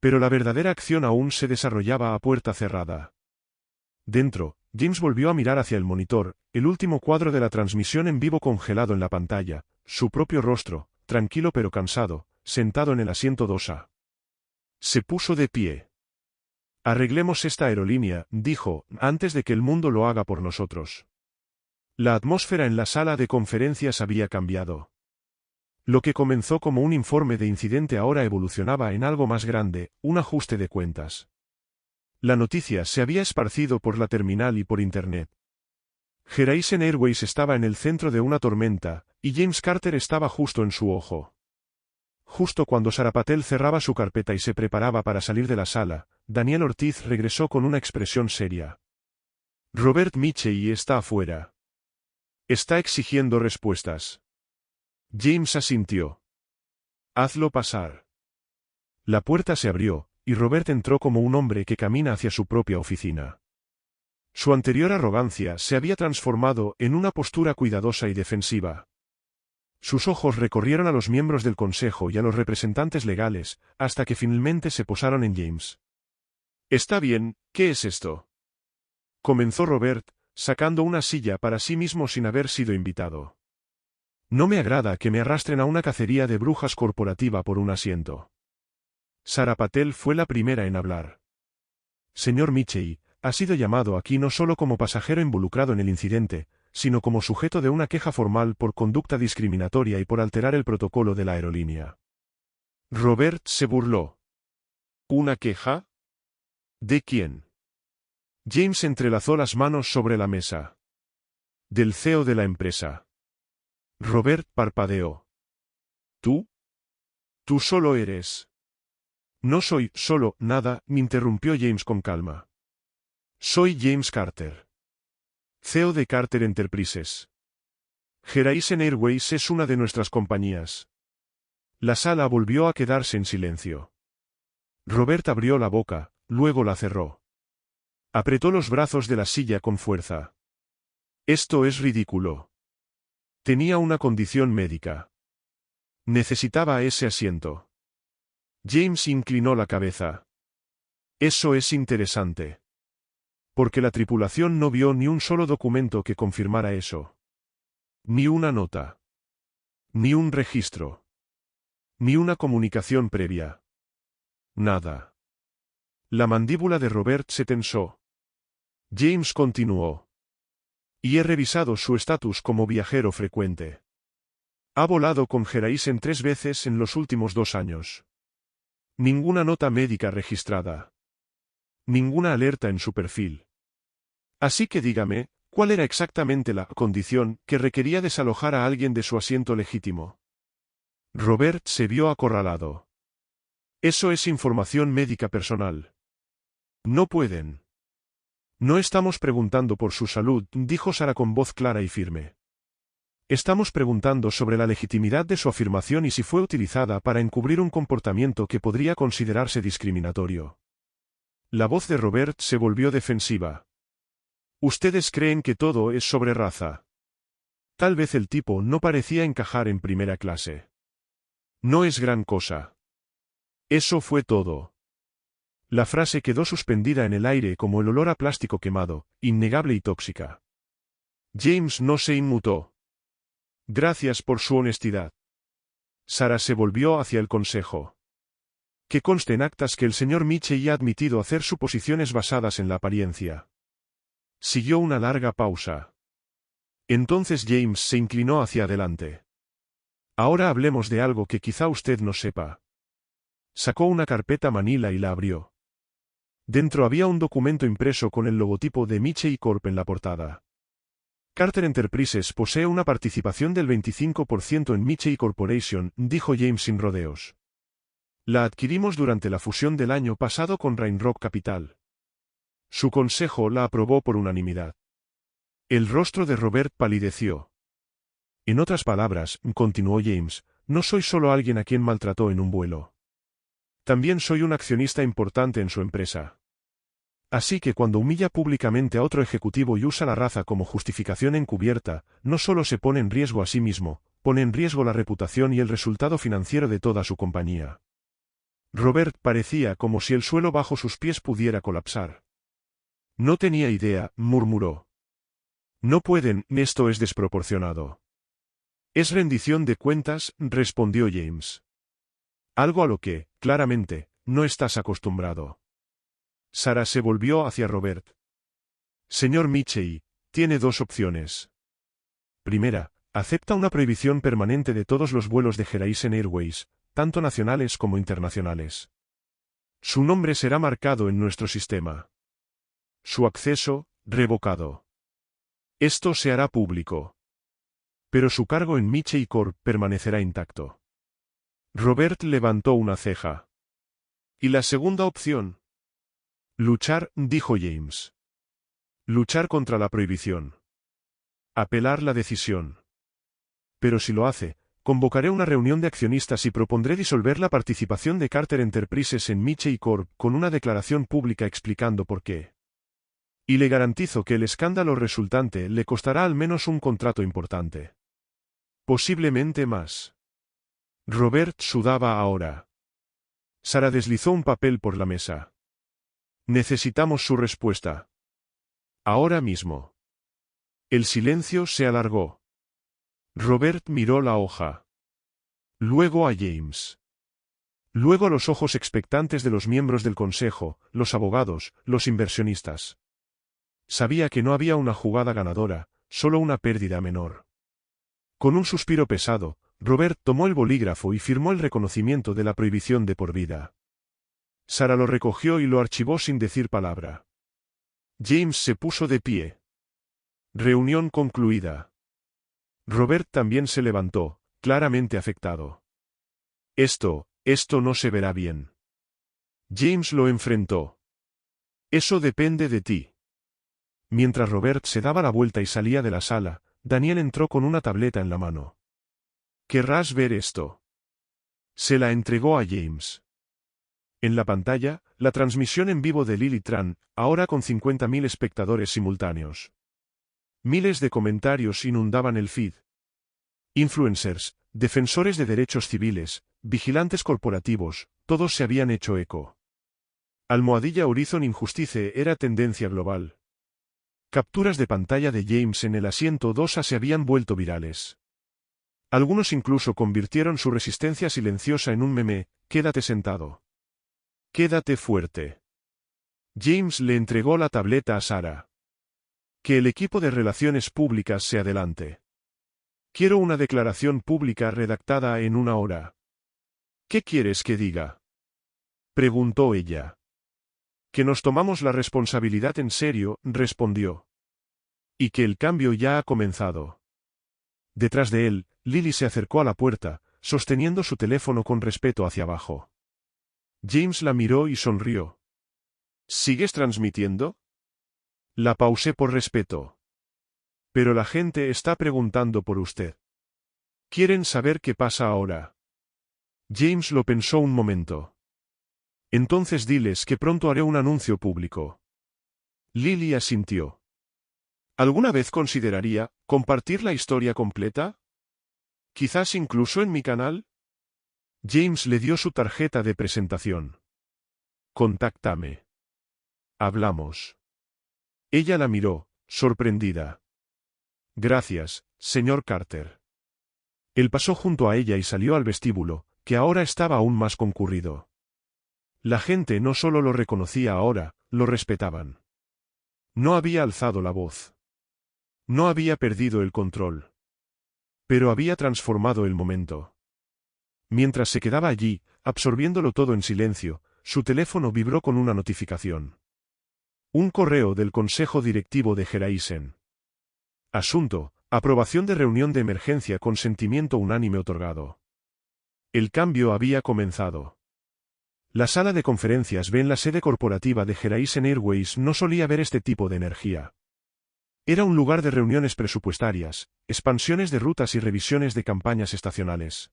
Pero la verdadera acción aún se desarrollaba a puerta cerrada. Dentro, James volvió a mirar hacia el monitor, el último cuadro de la transmisión en vivo congelado en la pantalla, su propio rostro, tranquilo pero cansado, sentado en el asiento 2A. Se puso de pie. Arreglemos esta aerolínea, dijo, antes de que el mundo lo haga por nosotros. La atmósfera en la sala de conferencias había cambiado. Lo que comenzó como un informe de incidente ahora evolucionaba en algo más grande, un ajuste de cuentas. La noticia se había esparcido por la terminal y por Internet. Horizon Airways estaba en el centro de una tormenta, y James Carter estaba justo en su ojo. Justo cuando Sarah Patel cerraba su carpeta y se preparaba para salir de la sala, Daniel Ortiz regresó con una expresión seria. Robert Mitchell está afuera. Está exigiendo respuestas. James asintió. Hazlo pasar. La puerta se abrió, y Robert entró como un hombre que camina hacia su propia oficina. Su anterior arrogancia se había transformado en una postura cuidadosa y defensiva. Sus ojos recorrieron a los miembros del consejo y a los representantes legales, hasta que finalmente se posaron en James. Está bien, ¿qué es esto? Comenzó Robert, sacando una silla para sí mismo sin haber sido invitado. No me agrada que me arrastren a una cacería de brujas corporativa por un asiento. Sarah Patel fue la primera en hablar. Señor Mitchell, ha sido llamado aquí no solo como pasajero involucrado en el incidente, sino como sujeto de una queja formal por conducta discriminatoria y por alterar el protocolo de la aerolínea. Robert se burló. ¿Una queja? ¿De quién? James entrelazó las manos sobre la mesa. Del CEO de la empresa. Robert parpadeó. ¿Tú? Tú solo eres. No soy solo nada, me interrumpió James con calma. Soy James Carter. CEO de Carter Enterprises. Horizon Airways es una de nuestras compañías. La sala volvió a quedarse en silencio. Robert abrió la boca, luego la cerró. Apretó los brazos de la silla con fuerza. Esto es ridículo. Tenía una condición médica. Necesitaba ese asiento. James inclinó la cabeza. Eso es interesante. Porque la tripulación no vio ni un solo documento que confirmara eso. Ni una nota. Ni un registro. Ni una comunicación previa. Nada. La mandíbula de Robert se tensó. James continuó. Y he revisado su estatus como viajero frecuente. Ha volado con Horizon 3 veces en los últimos 2 años. Ninguna nota médica registrada. Ninguna alerta en su perfil. Así que dígame, ¿cuál era exactamente la condición que requería desalojar a alguien de su asiento legítimo? Robert se vio acorralado. Eso es información médica personal. No pueden. No estamos preguntando por su salud, dijo Sarah con voz clara y firme. Estamos preguntando sobre la legitimidad de su afirmación y si fue utilizada para encubrir un comportamiento que podría considerarse discriminatorio. La voz de Robert se volvió defensiva. Ustedes creen que todo es sobre raza. Tal vez el tipo no parecía encajar en primera clase. No es gran cosa. Eso fue todo. La frase quedó suspendida en el aire como el olor a plástico quemado, innegable y tóxica. James no se inmutó. Gracias por su honestidad. Sarah se volvió hacia el consejo. Que conste en actas que el señor Mitchell ha admitido hacer suposiciones basadas en la apariencia. Siguió una larga pausa. Entonces James se inclinó hacia adelante. Ahora hablemos de algo que quizá usted no sepa. Sacó una carpeta manila y la abrió. Dentro había un documento impreso con el logotipo de Mitchell Corp en la portada. Carter Enterprises posee una participación del 25% en Mitchell Corporation, dijo James sin rodeos. La adquirimos durante la fusión del año pasado con Rainrock Capital. Su consejo la aprobó por unanimidad. El rostro de Robert palideció. En otras palabras, continuó James, no soy solo alguien a quien maltrató en un vuelo. También soy un accionista importante en su empresa. Así que cuando humilla públicamente a otro ejecutivo y usa la raza como justificación encubierta, no solo se pone en riesgo a sí mismo, pone en riesgo la reputación y el resultado financiero de toda su compañía. Robert parecía como si el suelo bajo sus pies pudiera colapsar. No tenía idea, murmuró. No pueden, esto es desproporcionado. Es rendición de cuentas, respondió James. Algo a lo que, claramente, no estás acostumbrado. Sarah se volvió hacia Robert. Señor Mitchell, tiene dos opciones. Primera, acepta una prohibición permanente de todos los vuelos de Horizon Airways, tanto nacionales como internacionales. Su nombre será marcado en nuestro sistema. Su acceso, revocado. Esto se hará público. Pero su cargo en Mitchell Corp permanecerá intacto. Robert levantó una ceja. ¿Y la segunda opción? Luchar, dijo James. Luchar contra la prohibición. Apelar la decisión. Pero si lo hace, convocaré una reunión de accionistas y propondré disolver la participación de Carter Enterprises en Mitchell Corp con una declaración pública explicando por qué. Y le garantizo que el escándalo resultante le costará al menos un contrato importante. Posiblemente más. Robert sudaba ahora. Sarah deslizó un papel por la mesa. Necesitamos su respuesta. Ahora mismo. El silencio se alargó. Robert miró la hoja. Luego a James. Luego a los ojos expectantes de los miembros del consejo, los abogados, los inversionistas. Sabía que no había una jugada ganadora, solo una pérdida menor. Con un suspiro pesado, Robert tomó el bolígrafo y firmó el reconocimiento de la prohibición de por vida. Sarah lo recogió y lo archivó sin decir palabra. James se puso de pie. Reunión concluida. Robert también se levantó, claramente afectado. Esto no se verá bien. James lo enfrentó. Eso depende de ti. Mientras Robert se daba la vuelta y salía de la sala, Daniel entró con una tableta en la mano. ¿Querrás ver esto? Se la entregó a James. En la pantalla, la transmisión en vivo de Lily Tran, ahora con 50.000 espectadores simultáneos. Miles de comentarios inundaban el feed. Influencers, defensores de derechos civiles, vigilantes corporativos, todos se habían hecho eco. Almohadilla Horizon Injustice era tendencia global. Capturas de pantalla de James en el asiento 2A se habían vuelto virales. Algunos incluso convirtieron su resistencia silenciosa en un meme, quédate sentado. Quédate fuerte. James le entregó la tableta a Sarah. Que el equipo de relaciones públicas se adelante. Quiero una declaración pública redactada en 1 hora. ¿Qué quieres que diga? Preguntó ella. Que nos tomamos la responsabilidad en serio, respondió. Y que el cambio ya ha comenzado. Detrás de él, Lily se acercó a la puerta, sosteniendo su teléfono con respeto hacia abajo. James la miró y sonrió. ¿Sigues transmitiendo? La pausé por respeto. Pero la gente está preguntando por usted. Quieren saber qué pasa ahora. James lo pensó un momento. Entonces diles que pronto haré un anuncio público. Lily asintió. ¿Alguna vez consideraría compartir la historia completa? ¿Quizás incluso en mi canal? James le dio su tarjeta de presentación. Contáctame. Hablamos. Ella la miró, sorprendida. Gracias, señor Carter. Él pasó junto a ella y salió al vestíbulo, que ahora estaba aún más concurrido. La gente no solo lo reconocía ahora, lo respetaban. No había alzado la voz. No había perdido el control. Pero había transformado el momento. Mientras se quedaba allí, absorbiéndolo todo en silencio, su teléfono vibró con una notificación. Un correo del Consejo Directivo de Horizon. Asunto: aprobación de reunión de emergencia con sentimiento unánime otorgado. El cambio había comenzado. La sala de conferencias B en la sede corporativa de Horizon Airways no solía ver este tipo de energía. Era un lugar de reuniones presupuestarias, expansiones de rutas y revisiones de campañas estacionales.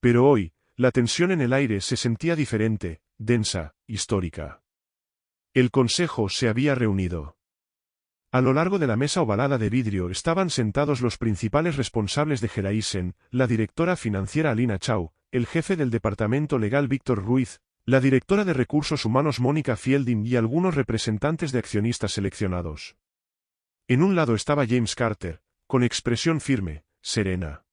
Pero hoy, la tensión en el aire se sentía diferente, densa, histórica. El consejo se había reunido. A lo largo de la mesa ovalada de vidrio estaban sentados los principales responsables de Horizon, la directora financiera Alina Chau, el jefe del departamento legal Víctor Ruiz, la directora de recursos humanos Mónica Fielding y algunos representantes de accionistas seleccionados. En un lado estaba James Carter, con expresión firme, serena.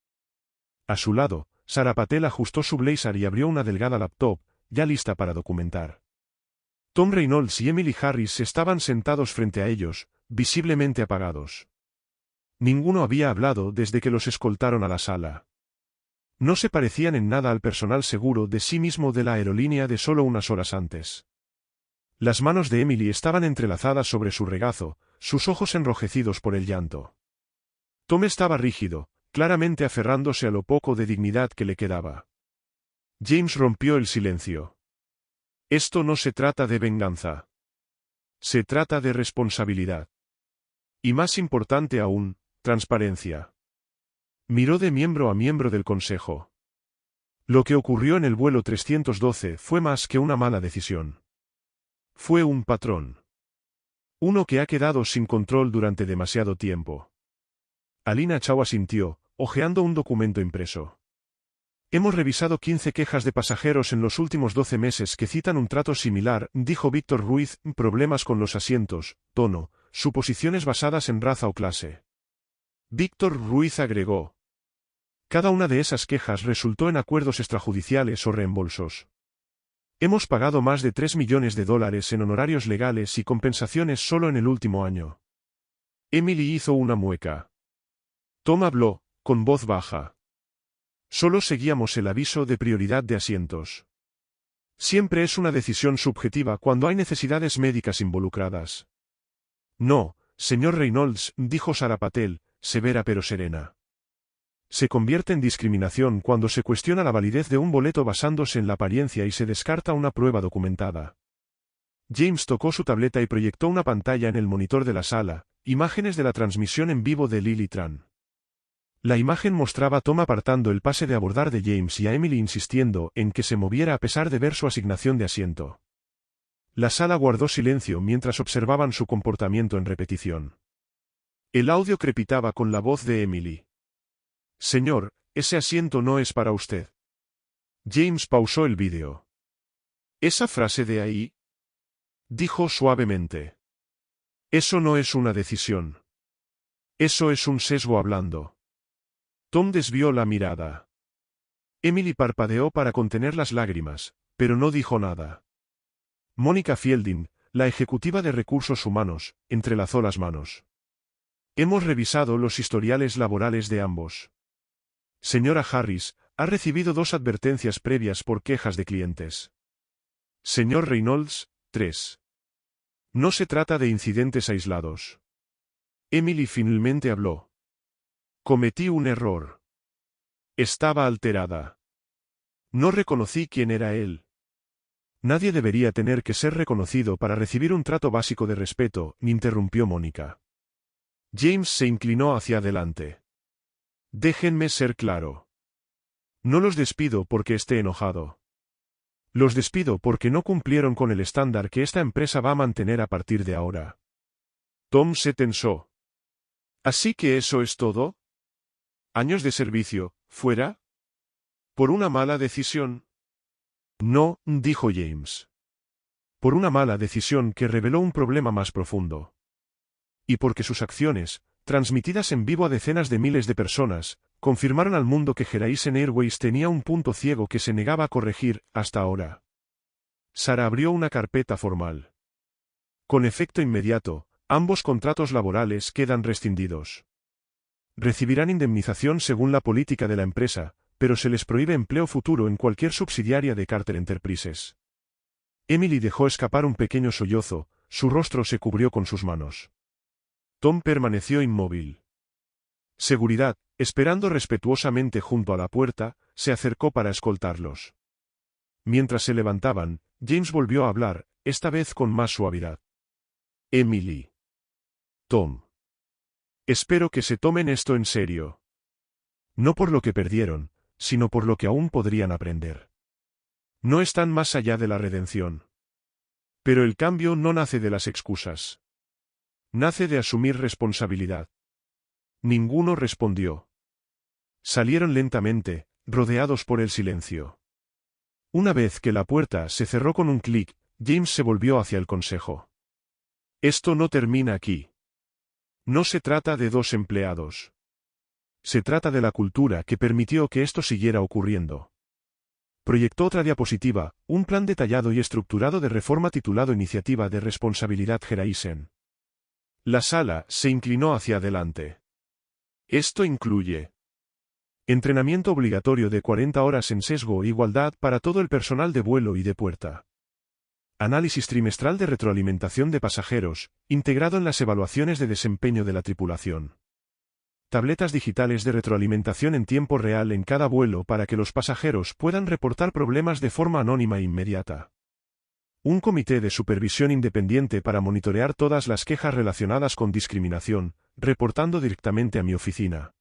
A su lado, Sara Patel ajustó su blazer y abrió una delgada laptop, ya lista para documentar. Tom Reynolds y Emily Harris estaban sentados frente a ellos, visiblemente apagados. Ninguno había hablado desde que los escoltaron a la sala. No se parecían en nada al personal seguro de sí mismo de la aerolínea de solo unas horas antes. Las manos de Emily estaban entrelazadas sobre su regazo, sus ojos enrojecidos por el llanto. Tom estaba rígido, claramente aferrándose a lo poco de dignidad que le quedaba. James rompió el silencio. Esto no se trata de venganza. Se trata de responsabilidad. Y más importante aún, transparencia. Miró de miembro a miembro del consejo. Lo que ocurrió en el vuelo 312 fue más que una mala decisión. Fue un patrón. Uno que ha quedado sin control durante demasiado tiempo. Alina Chau asintió, hojeando un documento impreso. Hemos revisado 15 quejas de pasajeros en los últimos 12 meses que citan un trato similar, dijo Víctor Ruiz, problemas con los asientos, tono, suposiciones basadas en raza o clase. Víctor Ruiz agregó. Cada una de esas quejas resultó en acuerdos extrajudiciales o reembolsos. Hemos pagado más de $3 millones en honorarios legales y compensaciones solo en el último año. Emily hizo una mueca. Tom habló, con voz baja. Solo seguíamos el aviso de prioridad de asientos. Siempre es una decisión subjetiva cuando hay necesidades médicas involucradas. No, señor Reynolds, dijo Sara Patel, severa pero serena. Se convierte en discriminación cuando se cuestiona la validez de un boleto basándose en la apariencia y se descarta una prueba documentada. James tocó su tableta y proyectó una pantalla en el monitor de la sala, imágenes de la transmisión en vivo de Lily Tran. La imagen mostraba a Tom apartando el pase de abordar de James y a Emily insistiendo en que se moviera a pesar de ver su asignación de asiento. La sala guardó silencio mientras observaban su comportamiento en repetición. El audio crepitaba con la voz de Emily. Señor, ese asiento no es para usted. James pausó el vídeo. ¿Esa frase de ahí? Dijo suavemente. Eso no es una decisión. Eso es un sesgo hablando. Tom desvió la mirada. Emily parpadeó para contener las lágrimas, pero no dijo nada. Mónica Fielding, la ejecutiva de recursos humanos, entrelazó las manos. Hemos revisado los historiales laborales de ambos. Señora Harris, ha recibido 2 advertencias previas por quejas de clientes. Señor Reynolds, 3. No se trata de incidentes aislados. Emily finalmente habló. Cometí un error. Estaba alterada. No reconocí quién era él. Nadie debería tener que ser reconocido para recibir un trato básico de respeto, interrumpió Mónica. James se inclinó hacia adelante. Déjenme ser claro. No los despido porque esté enojado. Los despido porque no cumplieron con el estándar que esta empresa va a mantener a partir de ahora. Tom se tensó. ¿Así que eso es todo? ¿Años de servicio, fuera? ¿Por una mala decisión? No, dijo James. Por una mala decisión que reveló un problema más profundo. Y porque sus acciones, transmitidas en vivo a decenas de miles de personas, confirmaron al mundo que Horizon Airways tenía un punto ciego que se negaba a corregir, hasta ahora. Sara abrió una carpeta formal. Con efecto inmediato, ambos contratos laborales quedan rescindidos. Recibirán indemnización según la política de la empresa, pero se les prohíbe empleo futuro en cualquier subsidiaria de Carter Enterprises. Emily dejó escapar un pequeño sollozo, su rostro se cubrió con sus manos. Tom permaneció inmóvil. Seguridad, esperando respetuosamente junto a la puerta, se acercó para escoltarlos. Mientras se levantaban, James volvió a hablar, esta vez con más suavidad. Emily. Tom. Espero que se tomen esto en serio. No por lo que perdieron, sino por lo que aún podrían aprender. No están más allá de la redención. Pero el cambio no nace de las excusas. Nace de asumir responsabilidad. Ninguno respondió. Salieron lentamente, rodeados por el silencio. Una vez que la puerta se cerró con un clic, James se volvió hacia el consejo. Esto no termina aquí. No se trata de dos empleados. Se trata de la cultura que permitió que esto siguiera ocurriendo. Proyectó otra diapositiva, un plan detallado y estructurado de reforma titulado Iniciativa de Responsabilidad Geraisen. La sala se inclinó hacia adelante. Esto incluye entrenamiento obligatorio de 40 horas en sesgo e igualdad para todo el personal de vuelo y de puerta. Análisis trimestral de retroalimentación de pasajeros, integrado en las evaluaciones de desempeño de la tripulación. Tabletas digitales de retroalimentación en tiempo real en cada vuelo para que los pasajeros puedan reportar problemas de forma anónima e inmediata. Un comité de supervisión independiente para monitorear todas las quejas relacionadas con discriminación, reportando directamente a mi oficina.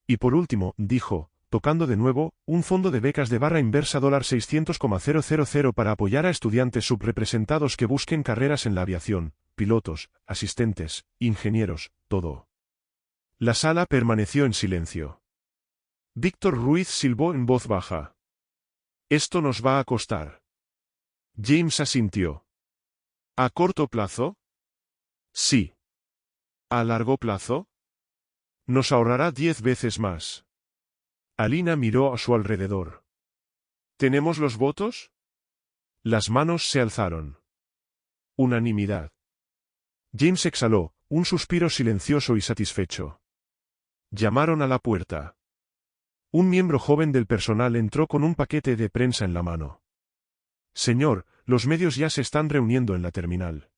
Y por último, dijo, tocando de nuevo, un fondo de becas de barra inversa $600,000 para apoyar a estudiantes subrepresentados que busquen carreras en la aviación, pilotos, asistentes, ingenieros, todo. La sala permaneció en silencio. Víctor Ruiz silbó en voz baja. Esto nos va a costar. James asintió. ¿A corto plazo? Sí. ¿A largo plazo? Nos ahorrará 10 veces más. Alina miró a su alrededor. ¿Tenemos los votos? Las manos se alzaron. Unanimidad. James exhaló, un suspiro silencioso y satisfecho. Llamaron a la puerta. Un miembro joven del personal entró con un paquete de prensa en la mano. Señor, los medios ya se están reuniendo en la terminal.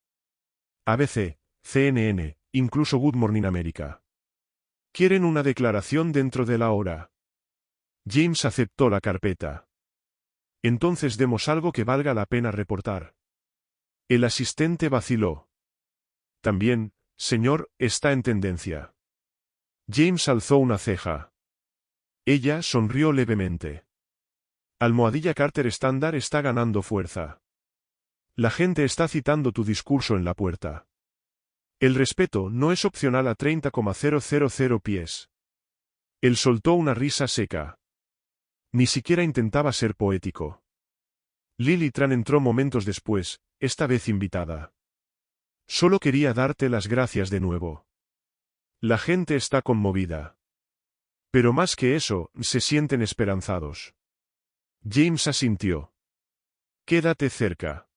ABC, CNN, incluso Good Morning America. Quieren una declaración dentro de la hora. James aceptó la carpeta. Entonces demos algo que valga la pena reportar. El asistente vaciló. También, señor, está en tendencia. James alzó una ceja. Ella sonrió levemente. Almohadilla Carter estándar está ganando fuerza. La gente está citando tu discurso en la puerta. El respeto no es opcional a 30,000 pies. Él soltó una risa seca. Ni siquiera intentaba ser poético. Lily Tran entró momentos después, esta vez invitada. Solo quería darte las gracias de nuevo. La gente está conmovida. Pero más que eso, se sienten esperanzados. James asintió. Quédate cerca.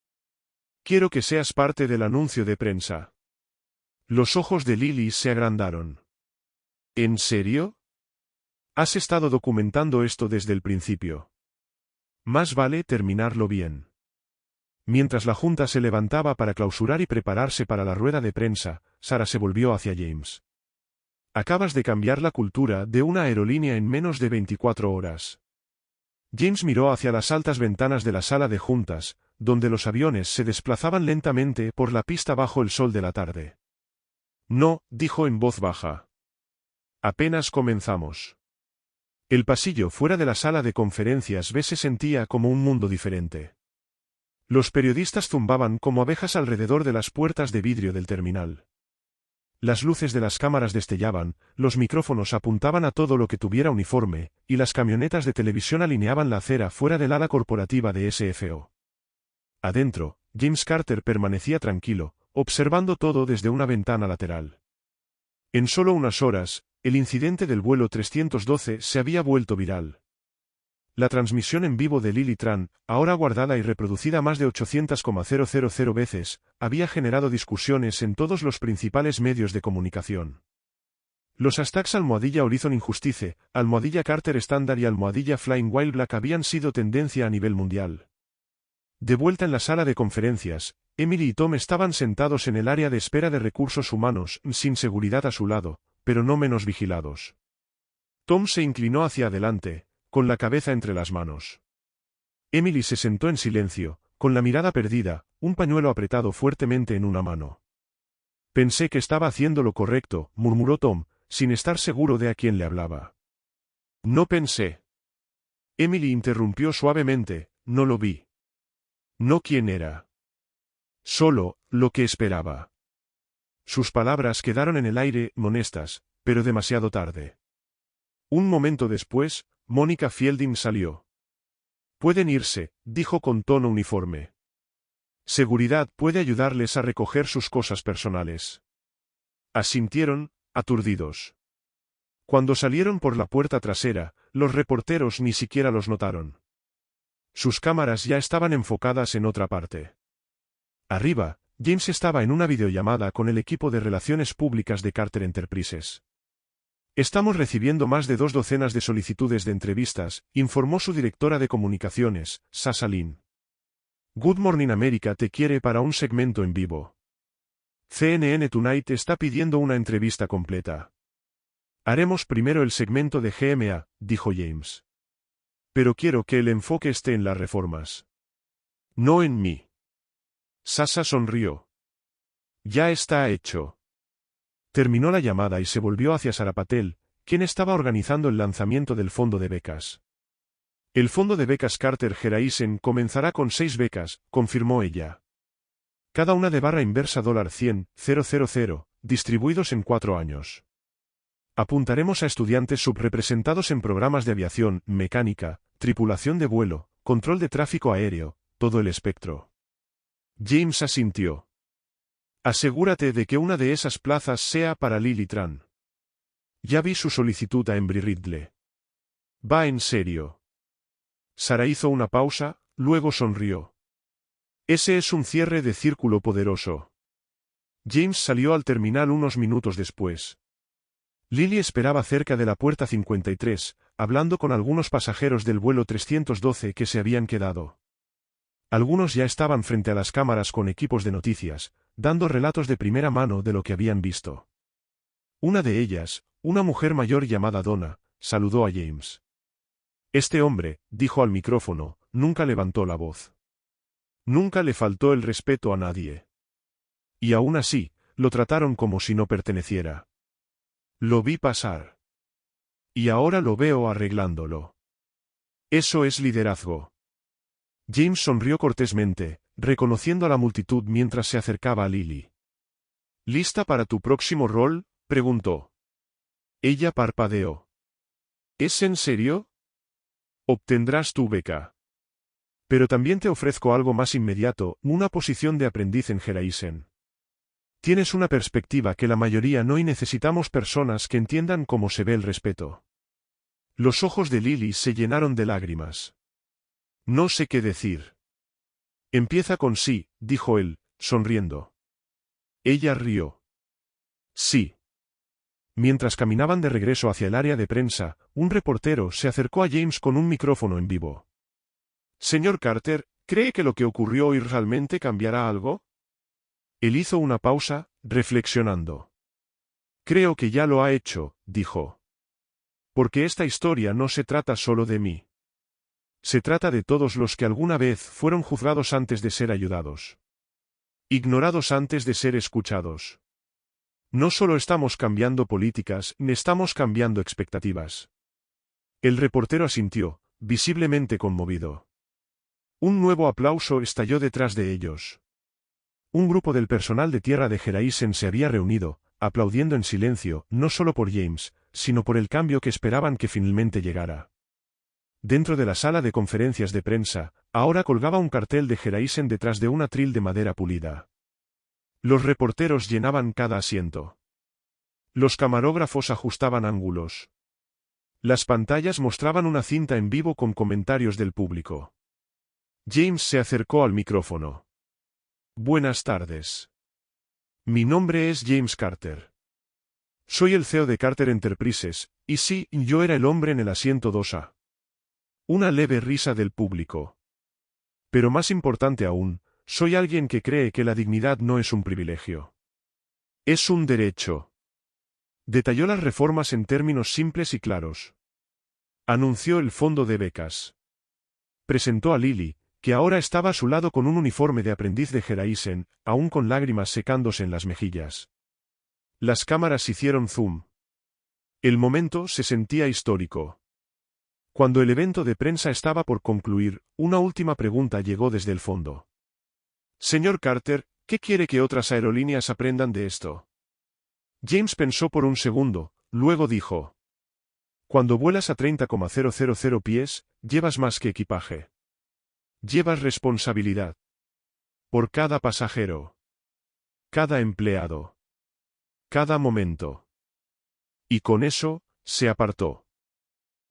Quiero que seas parte del anuncio de prensa. Los ojos de Lily se agrandaron. ¿En serio? Has estado documentando esto desde el principio. Más vale terminarlo bien. Mientras la junta se levantaba para clausurar y prepararse para la rueda de prensa, Sarah se volvió hacia James. Acabas de cambiar la cultura de una aerolínea en menos de 24 horas. James miró hacia las altas ventanas de la sala de juntas, donde los aviones se desplazaban lentamente por la pista bajo el sol de la tarde. No, dijo en voz baja. Apenas comenzamos. El pasillo fuera de la sala de conferencias B se sentía como un mundo diferente. Los periodistas zumbaban como abejas alrededor de las puertas de vidrio del terminal. Las luces de las cámaras destellaban, los micrófonos apuntaban a todo lo que tuviera uniforme, y las camionetas de televisión alineaban la acera fuera del ala corporativa de SFO. Adentro, James Carter permanecía tranquilo, observando todo desde una ventana lateral. En solo unas horas, el incidente del vuelo 312 se había vuelto viral. La transmisión en vivo de Lily Tran, ahora guardada y reproducida más de 800,000 veces, había generado discusiones en todos los principales medios de comunicación. Los hashtags almohadilla Horizon Injustice, almohadilla Carter Standard y almohadilla Flying Wild Black habían sido tendencia a nivel mundial. De vuelta en la sala de conferencias, Emily y Tom estaban sentados en el área de espera de recursos humanos, sin seguridad a su lado, pero no menos vigilados. Tom se inclinó hacia adelante, con la cabeza entre las manos. Emily se sentó en silencio, con la mirada perdida, un pañuelo apretado fuertemente en una mano. Pensé que estaba haciendo lo correcto, murmuró Tom, sin estar seguro de a quién le hablaba. No pensé. Emily interrumpió suavemente, no lo vi. No quién era. Solo, lo que esperaba. Sus palabras quedaron en el aire, honestas, pero demasiado tarde. Un momento después, Mónica Fielding salió. Pueden irse, dijo con tono uniforme. Seguridad puede ayudarles a recoger sus cosas personales. Asintieron, aturdidos. Cuando salieron por la puerta trasera, los reporteros ni siquiera los notaron. Sus cámaras ya estaban enfocadas en otra parte. Arriba, James estaba en una videollamada con el equipo de relaciones públicas de Carter Enterprises. Estamos recibiendo más de 2 docenas de solicitudes de entrevistas, informó su directora de comunicaciones, Sasha Lynn. Good Morning America te quiere para un segmento en vivo. CNN Tonight está pidiendo una entrevista completa. Haremos primero el segmento de GMA, dijo James. Pero quiero que el enfoque esté en las reformas. No en mí. Sasha sonrió. Ya está hecho. Terminó la llamada y se volvió hacia Sarah Patel, quien estaba organizando el lanzamiento del fondo de becas. El fondo de becas Carter Geraisen comenzará con 6 becas, confirmó ella. Cada una de barra inversa $100,000, distribuidos en 4 años. Apuntaremos a estudiantes subrepresentados en programas de aviación, mecánica, tripulación de vuelo, control de tráfico aéreo, todo el espectro. James asintió. Asegúrate de que una de esas plazas sea para Lily Tran. Ya vi su solicitud a Embry Riddle. Va en serio. Sarah hizo una pausa, luego sonrió. Ese es un cierre de círculo poderoso. James salió al terminal unos minutos después. Lily esperaba cerca de la puerta 53, hablando con algunos pasajeros del vuelo 312 que se habían quedado. Algunos ya estaban frente a las cámaras con equipos de noticias, dando relatos de primera mano de lo que habían visto. Una de ellas, una mujer mayor llamada Donna, saludó a James. Este hombre, dijo al micrófono, nunca levantó la voz. Nunca le faltó el respeto a nadie. Y aún así, lo trataron como si no perteneciera. Lo vi pasar. Y ahora lo veo arreglándolo. Eso es liderazgo. James sonrió cortésmente, reconociendo a la multitud mientras se acercaba a Lily. ¿Lista para tu próximo rol?, preguntó. Ella parpadeó. ¿Es en serio? Obtendrás tu beca. Pero también te ofrezco algo más inmediato, una posición de aprendiz en Geraisen. Tienes una perspectiva que la mayoría no y necesitamos personas que entiendan cómo se ve el respeto. Los ojos de Lily se llenaron de lágrimas. No sé qué decir. Empieza con sí, dijo él, sonriendo. Ella rió. Sí. Mientras caminaban de regreso hacia el área de prensa, un reportero se acercó a James con un micrófono en vivo. Señor Carter, ¿cree que lo que ocurrió hoy realmente cambiará algo? Él hizo una pausa, reflexionando. Creo que ya lo ha hecho, dijo. Porque esta historia no se trata solo de mí. Se trata de todos los que alguna vez fueron juzgados antes de ser ayudados. Ignorados antes de ser escuchados. No solo estamos cambiando políticas, estamos cambiando expectativas. El reportero asintió, visiblemente conmovido. Un nuevo aplauso estalló detrás de ellos. Un grupo del personal de tierra de Geraisen se había reunido, aplaudiendo en silencio, no solo por James, sino por el cambio que esperaban que finalmente llegara. Dentro de la sala de conferencias de prensa, ahora colgaba un cartel de Geraisen detrás de un atril de madera pulida. Los reporteros llenaban cada asiento. Los camarógrafos ajustaban ángulos. Las pantallas mostraban una cinta en vivo con comentarios del público. James se acercó al micrófono. Buenas tardes. Mi nombre es James Carter. Soy el CEO de Carter Enterprises, y sí, yo era el hombre en el asiento 2A. Una leve risa del público. Pero más importante aún, soy alguien que cree que la dignidad no es un privilegio. Es un derecho. Detalló las reformas en términos simples y claros. Anunció el fondo de becas. presentó a Lily, que ahora estaba a su lado con un uniforme de aprendiz de Geraisen, aún con lágrimas secándose en las mejillas. Las cámaras hicieron zoom. El momento se sentía histórico. Cuando el evento de prensa estaba por concluir, una última pregunta llegó desde el fondo. Señor Carter, ¿qué quiere que otras aerolíneas aprendan de esto? James pensó por un segundo, luego dijo. Cuando vuelas a 30,000 pies, llevas más que equipaje. Llevas responsabilidad. Por cada pasajero. Cada empleado. Cada momento. Y con eso, se apartó.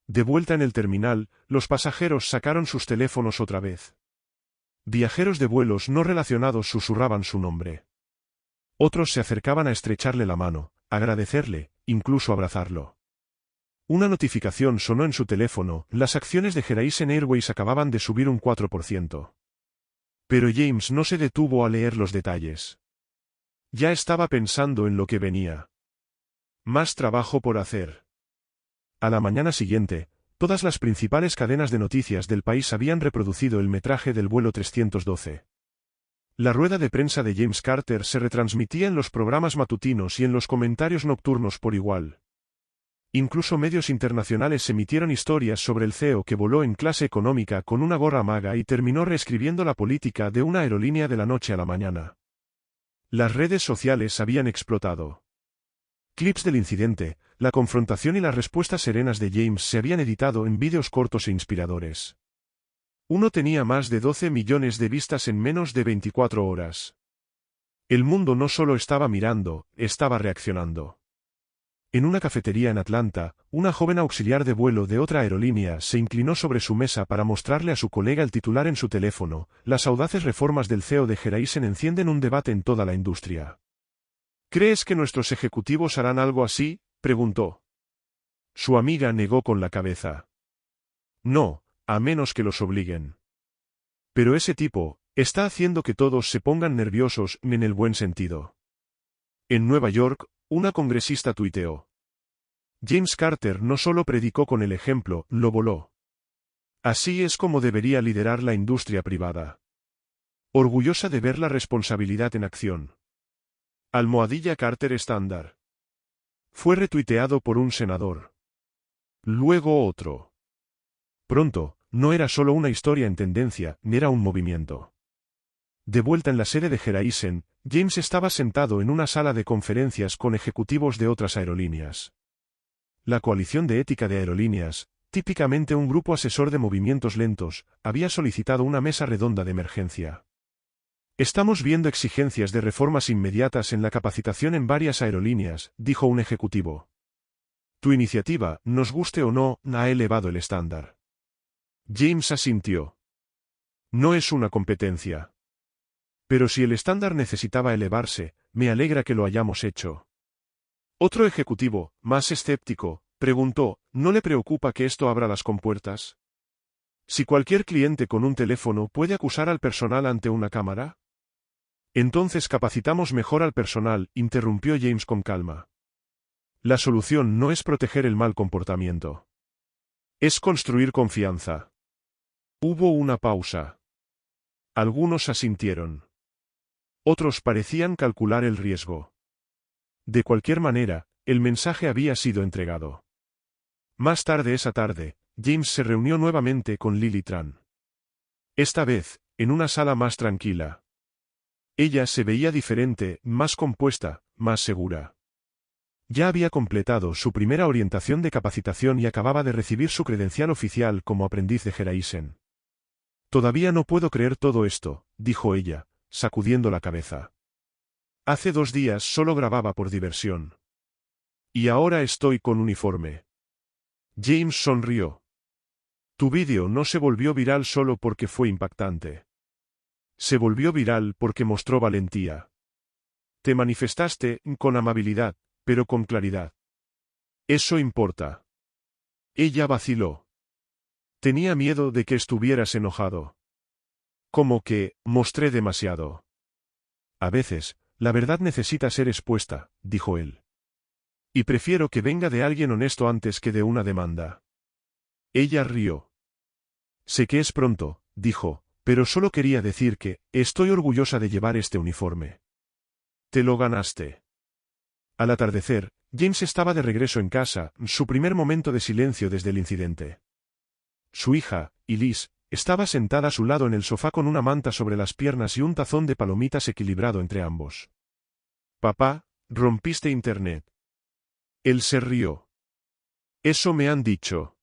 De vuelta en el terminal, los pasajeros sacaron sus teléfonos otra vez. Viajeros de vuelos no relacionados susurraban su nombre. Otros se acercaban a estrecharle la mano, agradecerle, incluso abrazarlo. Una notificación sonó en su teléfono, las acciones de Geraisen Airways acababan de subir un 4%. Pero James no se detuvo a leer los detalles. Ya estaba pensando en lo que venía. Más trabajo por hacer. A la mañana siguiente, todas las principales cadenas de noticias del país habían reproducido el metraje del vuelo 312. La rueda de prensa de James Carter se retransmitía en los programas matutinos y en los comentarios nocturnos por igual. Incluso medios internacionales emitieron historias sobre el CEO que voló en clase económica con una gorra maga y terminó reescribiendo la política de una aerolínea de la noche a la mañana. Las redes sociales habían explotado. Clips del incidente, la confrontación y las respuestas serenas de James se habían editado en vídeos cortos e inspiradores. Uno tenía más de 12 millones de vistas en menos de 24 horas. El mundo no solo estaba mirando, estaba reaccionando. En una cafetería en Atlanta, una joven auxiliar de vuelo de otra aerolínea se inclinó sobre su mesa para mostrarle a su colega el titular en su teléfono. Las audaces reformas del CEO de Geraisen encienden un debate en toda la industria. ¿Crees que nuestros ejecutivos harán algo así?, preguntó. Su amiga negó con la cabeza. No, a menos que los obliguen. Pero ese tipo está haciendo que todos se pongan nerviosos, en el buen sentido. En Nueva York, una congresista tuiteó. James Carter no solo predicó con el ejemplo, lo voló. Así es como debería liderar la industria privada. Orgullosa de ver la responsabilidad en acción. Almohadilla Carter estándar. Fue retuiteado por un senador. Luego otro. Pronto, no era solo una historia en tendencia, ni era un movimiento. De vuelta en la sede de Geraisen, James estaba sentado en una sala de conferencias con ejecutivos de otras aerolíneas. La Coalición de Ética de Aerolíneas, típicamente un grupo asesor de movimientos lentos, había solicitado una mesa redonda de emergencia. Estamos viendo exigencias de reformas inmediatas en la capacitación en varias aerolíneas, dijo un ejecutivo. Tu iniciativa, nos guste o no, ha elevado el estándar. James asintió. No es una competencia. Pero si el estándar necesitaba elevarse, me alegra que lo hayamos hecho. Otro ejecutivo, más escéptico, preguntó, ¿no le preocupa que esto abra las compuertas? Si cualquier cliente con un teléfono puede acusar al personal ante una cámara. Entonces capacitamos mejor al personal, interrumpió James con calma. La solución no es proteger el mal comportamiento. Es construir confianza. Hubo una pausa. Algunos asintieron. Otros parecían calcular el riesgo. De cualquier manera, el mensaje había sido entregado. Más tarde esa tarde, James se reunió nuevamente con Lily Tran. Esta vez, en una sala más tranquila. Ella se veía diferente, más compuesta, más segura. Ya había completado su primera orientación de capacitación y acababa de recibir su credencial oficial como aprendiz de Geraisen. Todavía no puedo creer todo esto, dijo ella, sacudiendo la cabeza. Hace 2 días solo grababa por diversión. Y ahora estoy con uniforme. James sonrió. Tu vídeo no se volvió viral solo porque fue impactante. Se volvió viral porque mostró valentía. Te manifestaste con amabilidad, pero con claridad. Eso importa. Ella vaciló. Tenía miedo de que estuvieras enojado. Como que, mostré demasiado. A veces, la verdad necesita ser expuesta, dijo él. Y prefiero que venga de alguien honesto antes que de una demanda. Ella rió. Sé que es pronto, dijo, pero solo quería decir que, estoy orgullosa de llevar este uniforme. Te lo ganaste. Al atardecer, James estaba de regreso en casa, su primer momento de silencio desde el incidente. Su hija, Elise, estaba sentada a su lado en el sofá con una manta sobre las piernas y un tazón de palomitas equilibrado entre ambos. Papá, rompiste internet. Él se rió. Eso me han dicho.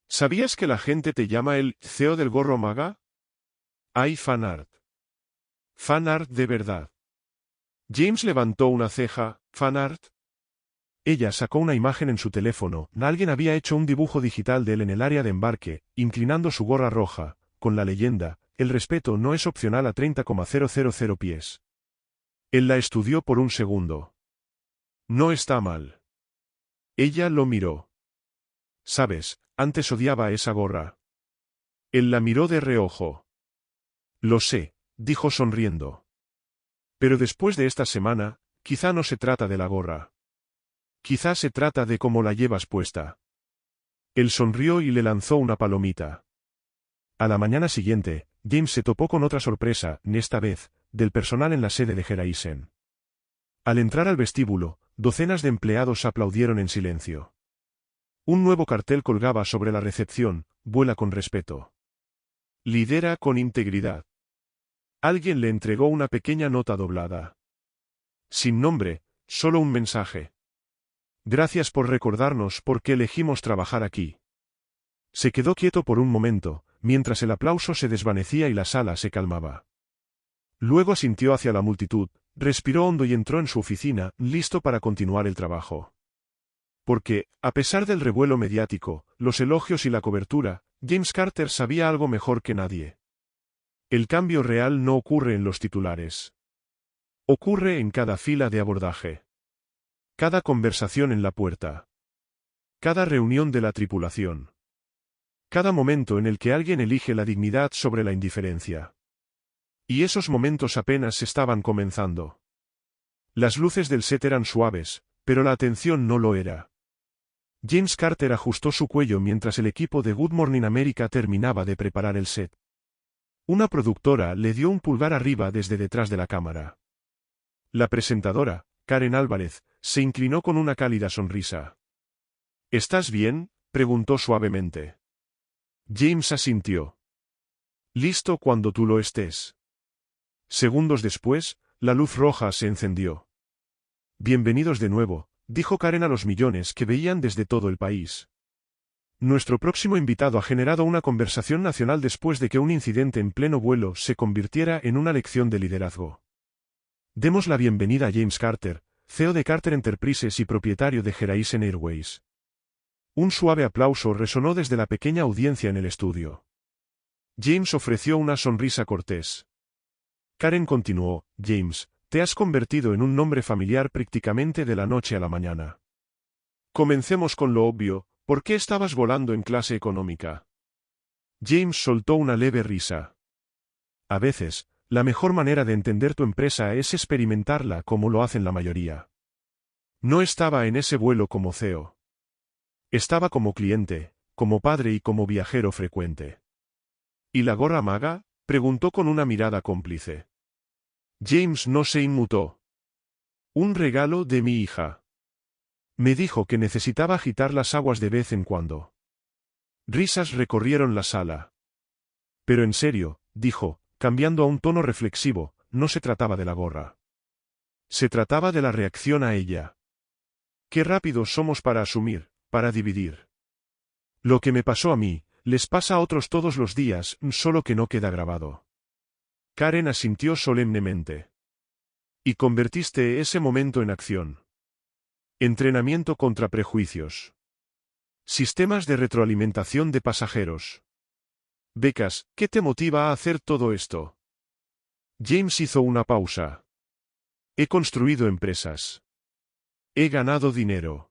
¿Sabías que la gente te llama el CEO del gorro maga? Hay fanart. Fanart de verdad. James levantó una ceja. ¿Fanart? Ella sacó una imagen en su teléfono. Alguien había hecho un dibujo digital de él en el área de embarque, inclinando su gorra roja, con la leyenda, el respeto no es opcional a 30,000 pies. Él la estudió por un segundo. No está mal. Ella lo miró. Sabes, antes odiaba esa gorra. Él la miró de reojo. Lo sé, dijo sonriendo. Pero después de esta semana, quizá no se trata de la gorra. Quizá se trata de cómo la llevas puesta. Él sonrió y le lanzó una palomita. A la mañana siguiente, James se topó con otra sorpresa, esta vez, del personal en la sede de Geraisen. Al entrar al vestíbulo, docenas de empleados aplaudieron en silencio. Un nuevo cartel colgaba sobre la recepción: vuela con respeto. Lidera con integridad. Alguien le entregó una pequeña nota doblada. Sin nombre, solo un mensaje. Gracias por recordarnos por qué elegimos trabajar aquí. Se quedó quieto por un momento, mientras el aplauso se desvanecía y la sala se calmaba. Luego asintió hacia la multitud, respiró hondo y entró en su oficina, listo para continuar el trabajo. Porque, a pesar del revuelo mediático, los elogios y la cobertura, James Carter sabía algo mejor que nadie. El cambio real no ocurre en los titulares. Ocurre en cada fila de abordaje. Cada conversación en la puerta. Cada reunión de la tripulación. Cada momento en el que alguien elige la dignidad sobre la indiferencia. Y esos momentos apenas estaban comenzando. Las luces del set eran suaves, pero la atención no lo era. James Carter ajustó su cuello mientras el equipo de Good Morning America terminaba de preparar el set. Una productora le dio un pulgar arriba desde detrás de la cámara. La presentadora, Karen Álvarez, se inclinó con una cálida sonrisa. ¿Estás bien?, preguntó suavemente. James asintió. Listo cuando tú lo estés. Segundos después, la luz roja se encendió. Bienvenidos de nuevo, dijo Karen a los millones que veían desde todo el país. Nuestro próximo invitado ha generado una conversación nacional después de que un incidente en pleno vuelo se convirtiera en una lección de liderazgo. Demos la bienvenida a James Carter, CEO de Carter Enterprises y propietario de Geraisen Airways. Un suave aplauso resonó desde la pequeña audiencia en el estudio. James ofreció una sonrisa cortés. Karen continuó: James, te has convertido en un nombre familiar prácticamente de la noche a la mañana. Comencemos con lo obvio. ¿Por qué estabas volando en clase económica? James soltó una leve risa. A veces, la mejor manera de entender tu empresa es experimentarla como lo hacen la mayoría. No estaba en ese vuelo como CEO. Estaba como cliente, como padre y como viajero frecuente. ¿Y la gorra maga?, preguntó con una mirada cómplice. James no se inmutó. Un regalo de mi hija. Me dijo que necesitaba agitar las aguas de vez en cuando. Risas recorrieron la sala. Pero en serio, dijo, cambiando a un tono reflexivo, no se trataba de la gorra. Se trataba de la reacción a ella. Qué rápidos somos para asumir, para dividir. Lo que me pasó a mí, les pasa a otros todos los días, solo que no queda grabado. Karen asintió solemnemente. Y convertiste ese momento en acción. Entrenamiento contra prejuicios. Sistemas de retroalimentación de pasajeros. Becas, ¿qué te motiva a hacer todo esto? James hizo una pausa. He construido empresas. He ganado dinero.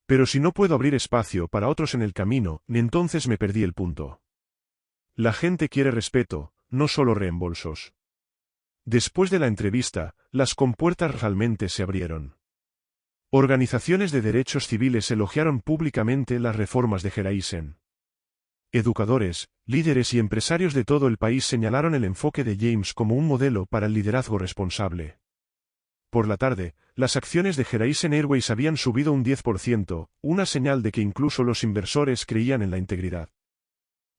Pero si no puedo abrir espacio para otros en el camino, entonces me perdí el punto. La gente quiere respeto, no solo reembolsos. Después de la entrevista, las compuertas realmente se abrieron. Organizaciones de derechos civiles elogiaron públicamente las reformas de Geraisen. Educadores, líderes y empresarios de todo el país señalaron el enfoque de James como un modelo para el liderazgo responsable. Por la tarde, las acciones de Horizon Airways habían subido un 10%, una señal de que incluso los inversores creían en la integridad.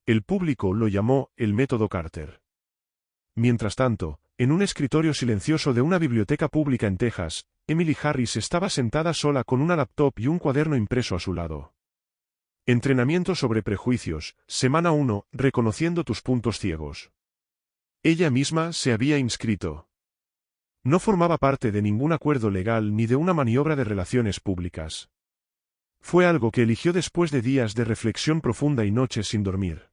El público lo llamó el método Carter. Mientras tanto, en un escritorio silencioso de una biblioteca pública en Texas, Emily Harris estaba sentada sola con una laptop y un cuaderno impreso a su lado. Entrenamiento sobre prejuicios, semana 1, reconociendo tus puntos ciegos. Ella misma se había inscrito. No formaba parte de ningún acuerdo legal ni de una maniobra de relaciones públicas. Fue algo que eligió después de días de reflexión profunda y noches sin dormir.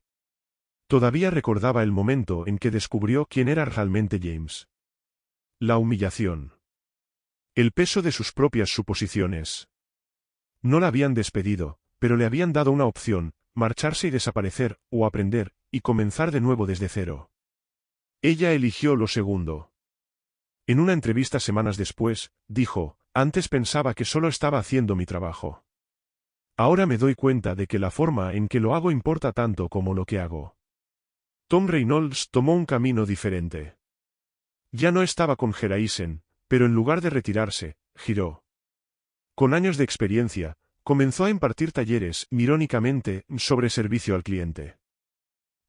Todavía recordaba el momento en que descubrió quién era realmente James. La humillación. El peso de sus propias suposiciones. No la habían despedido, pero le habían dado una opción, marcharse y desaparecer, o aprender, y comenzar de nuevo desde cero. Ella eligió lo segundo. En una entrevista semanas después, dijo, antes pensaba que solo estaba haciendo mi trabajo. Ahora me doy cuenta de que la forma en que lo hago importa tanto como lo que hago. Tom Reynolds tomó un camino diferente. Ya no estaba con Horizon, pero en lugar de retirarse, giró. Con años de experiencia, comenzó a impartir talleres, irónicamente, sobre servicio al cliente.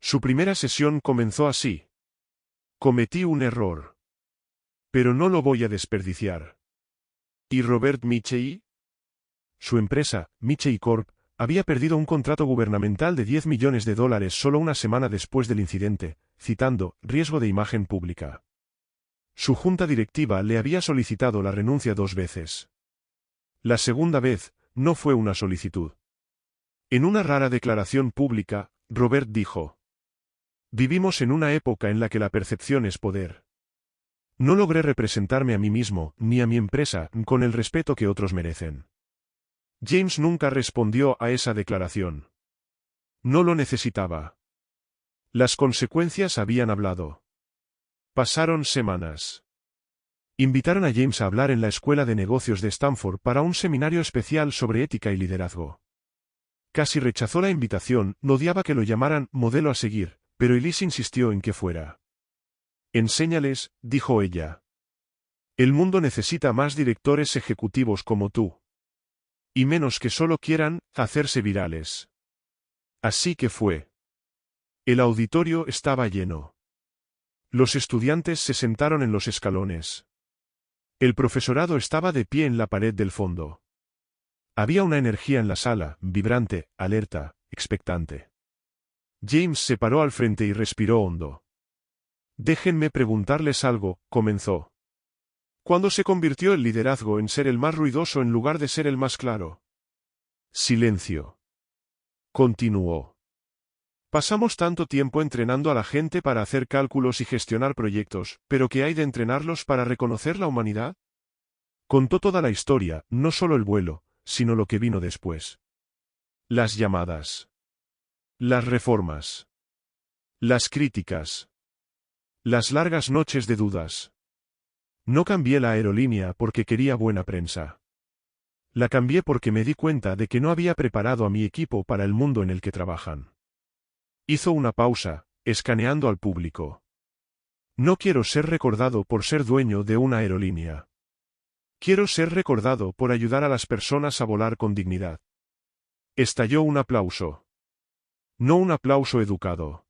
Su primera sesión comenzó así. Cometí un error. Pero no lo voy a desperdiciar. ¿Y Robert Michei? Su empresa, Michei Corp., había perdido un contrato gubernamental de $10 millones solo una semana después del incidente, citando, riesgo de imagen pública. Su junta directiva le había solicitado la renuncia 2 veces. La segunda vez, no fue una solicitud. En una rara declaración pública, Robert dijo: vivimos en una época en la que la percepción es poder. No logré representarme a mí mismo, ni a mi empresa, con el respeto que otros merecen. James nunca respondió a esa declaración. No lo necesitaba. Las consecuencias habían hablado. Pasaron semanas. Invitaron a James a hablar en la Escuela de Negocios de Stanford para un seminario especial sobre ética y liderazgo. Casi rechazó la invitación, no odiaba que lo llamaran modelo a seguir, pero Elise insistió en que fuera. Enséñales, dijo ella. El mundo necesita más directores ejecutivos como tú. Y menos que solo quieran hacerse virales. Así que fue. El auditorio estaba lleno. Los estudiantes se sentaron en los escalones. El profesorado estaba de pie en la pared del fondo. Había una energía en la sala, vibrante, alerta, expectante. James se paró al frente y respiró hondo. Déjenme preguntarles algo, comenzó. ¿Cuándo se convirtió el liderazgo en ser el más ruidoso en lugar de ser el más claro? Silencio. Continuó. Pasamos tanto tiempo entrenando a la gente para hacer cálculos y gestionar proyectos, pero ¿qué hay de entrenarlos para reconocer la humanidad? Contó toda la historia, no solo el vuelo, sino lo que vino después. Las llamadas. Las reformas. Las críticas. Las largas noches de dudas. No cambié la aerolínea porque quería buena prensa. La cambié porque me di cuenta de que no había preparado a mi equipo para el mundo en el que trabajan. Hizo una pausa, escaneando al público. No quiero ser recordado por ser dueño de una aerolínea. Quiero ser recordado por ayudar a las personas a volar con dignidad. Estalló un aplauso. No un aplauso educado.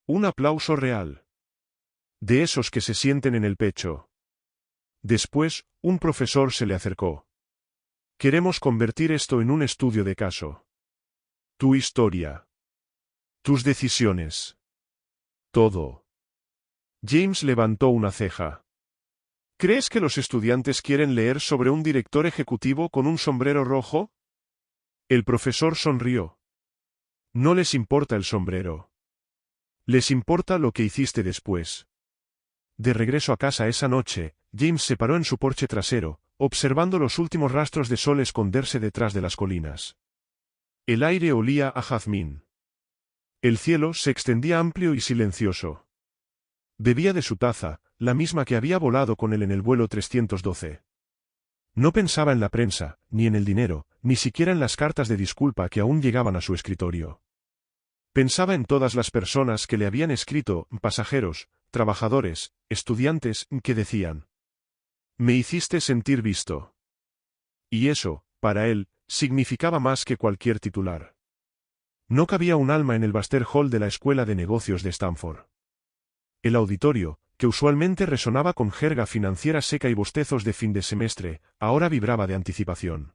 Un aplauso real. De esos que se sienten en el pecho. Después, un profesor se le acercó. Queremos convertir esto en un estudio de caso. Tu historia. Tus decisiones. Todo. James levantó una ceja. ¿Crees que los estudiantes quieren leer sobre un director ejecutivo con un sombrero rojo? El profesor sonrió. No les importa el sombrero. Les importa lo que hiciste después. De regreso a casa esa noche, James se paró en su porche trasero, observando los últimos rastros de sol esconderse detrás de las colinas. El aire olía a jazmín. El cielo se extendía amplio y silencioso. Bebía de su taza, la misma que había volado con él en el vuelo 312. No pensaba en la prensa, ni en el dinero, ni siquiera en las cartas de disculpa que aún llegaban a su escritorio. Pensaba en todas las personas que le habían escrito, pasajeros, trabajadores, estudiantes, que decían: «Me hiciste sentir visto». Y eso, para él, significaba más que cualquier titular. No cabía un alma en el Baxter Hall de la Escuela de Negocios de Stanford. El auditorio, que usualmente resonaba con jerga financiera seca y bostezos de fin de semestre, ahora vibraba de anticipación.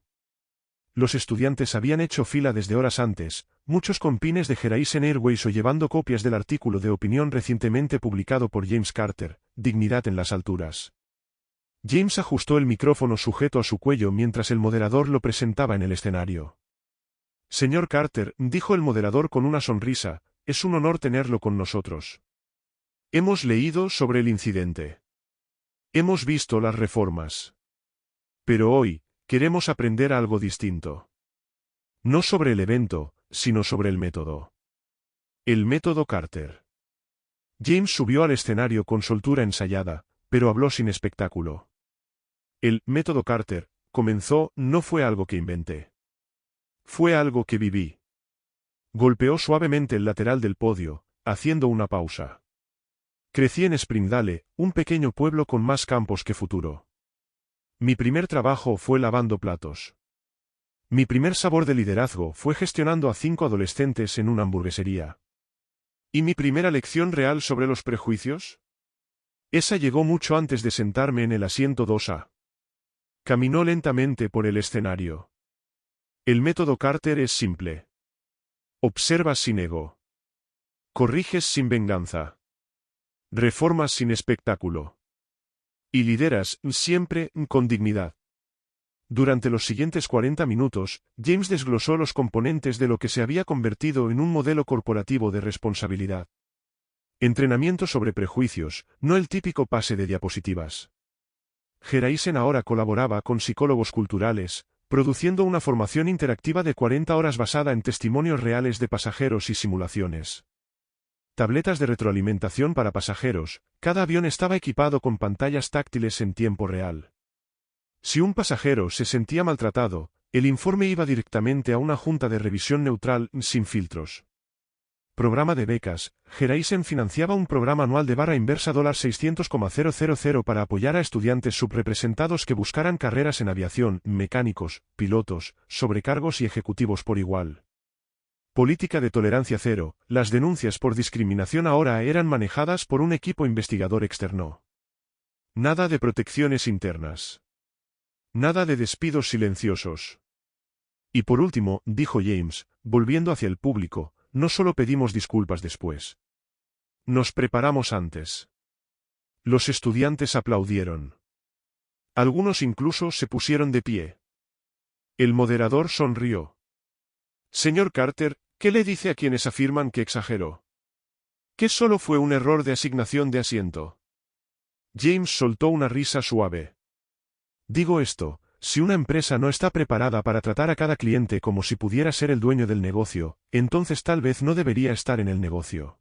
Los estudiantes habían hecho fila desde horas antes, muchos con pines de Horizon Airways o llevando copias del artículo de opinión recientemente publicado por James Carter, Dignidad en las alturas. James ajustó el micrófono sujeto a su cuello mientras el moderador lo presentaba en el escenario. «Señor Carter», dijo el moderador con una sonrisa, «es un honor tenerlo con nosotros. Hemos leído sobre el incidente. Hemos visto las reformas. Pero hoy, queremos aprender algo distinto. No sobre el evento, sino sobre el método. El método Carter». James subió al escenario con soltura ensayada, pero habló sin espectáculo. «El método Carter», comenzó, «no fue algo que inventé. Fue algo que viví». Golpeó suavemente el lateral del podio, haciendo una pausa. «Crecí en Springdale, un pequeño pueblo con más campos que futuro. Mi primer trabajo fue lavando platos. Mi primer sabor de liderazgo fue gestionando a 5 adolescentes en una hamburguesería. ¿Y mi primera lección real sobre los prejuicios? Esa llegó mucho antes de sentarme en el asiento 2A. Caminó lentamente por el escenario. El método Carter es simple. Observas sin ego. Corriges sin venganza. Reformas sin espectáculo. Y lideras, siempre, con dignidad». Durante los siguientes 40 minutos, James desglosó los componentes de lo que se había convertido en un modelo corporativo de responsabilidad. Entrenamiento sobre prejuicios, no el típico pase de diapositivas. Horizon ahora colaboraba con psicólogos culturales, produciendo una formación interactiva de 40 horas basada en testimonios reales de pasajeros y simulaciones. Tabletas de retroalimentación para pasajeros, cada avión estaba equipado con pantallas táctiles en tiempo real. Si un pasajero se sentía maltratado, el informe iba directamente a una junta de revisión neutral, sin filtros. Programa de becas. Horizon financiaba un programa anual de barra inversa $600,000 para apoyar a estudiantes subrepresentados que buscaran carreras en aviación, mecánicos, pilotos, sobrecargos y ejecutivos por igual. Política de tolerancia cero. Las denuncias por discriminación ahora eran manejadas por un equipo investigador externo. Nada de protecciones internas. Nada de despidos silenciosos. Y por último, dijo James, volviendo hacia el público, no solo pedimos disculpas después. Nos preparamos antes. Los estudiantes aplaudieron. Algunos incluso se pusieron de pie. El moderador sonrió. «Señor Carter, ¿qué le dice a quienes afirman que exageró? ¿Que solo fue un error de asignación de asiento?» James soltó una risa suave. «Digo esto, si una empresa no está preparada para tratar a cada cliente como si pudiera ser el dueño del negocio, entonces tal vez no debería estar en el negocio».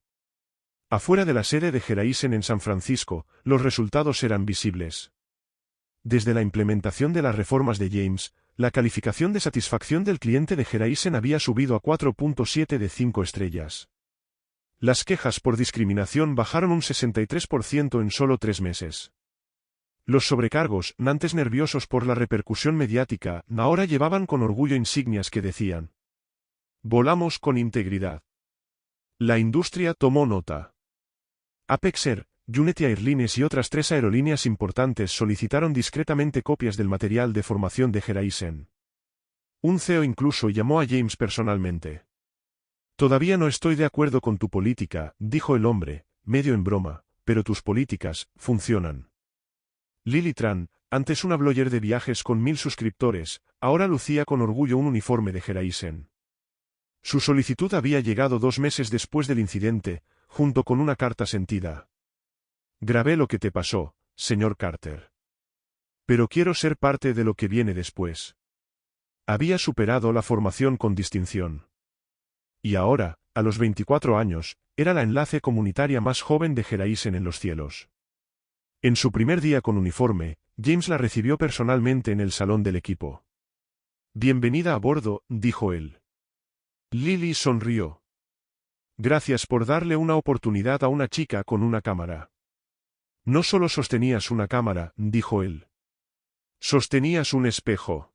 Afuera de la sede de Horizon en San Francisco, los resultados eran visibles. Desde la implementación de las reformas de James, la calificación de satisfacción del cliente de Horizon había subido a 4.7 de 5 estrellas. Las quejas por discriminación bajaron un 63% en solo 3 meses. Los sobrecargos, antes nerviosos por la repercusión mediática, ahora llevaban con orgullo insignias que decían: «Volamos con integridad». La industria tomó nota. Apex Air, United Airlines y otras 3 aerolíneas importantes solicitaron discretamente copias del material de formación de Horizon. Un CEO incluso llamó a James personalmente. «Todavía no estoy de acuerdo con tu política», dijo el hombre, medio en broma, «pero tus políticas funcionan». Lily Tran, antes una blogger de viajes con 1000 suscriptores, ahora lucía con orgullo un uniforme de Horizon. Su solicitud había llegado 2 meses después del incidente, junto con una carta sentida. «Grabé lo que te pasó, señor Carter. Pero quiero ser parte de lo que viene después». Había superado la formación con distinción. Y ahora, a los 24 años, era la enlace comunitaria más joven de Horizon en los cielos. En su primer día con uniforme, James la recibió personalmente en el salón del equipo. «Bienvenida a bordo», dijo él. Lily sonrió. Gracias por darle una oportunidad a una chica con una cámara. No solo sostenías una cámara, dijo él. Sostenías un espejo.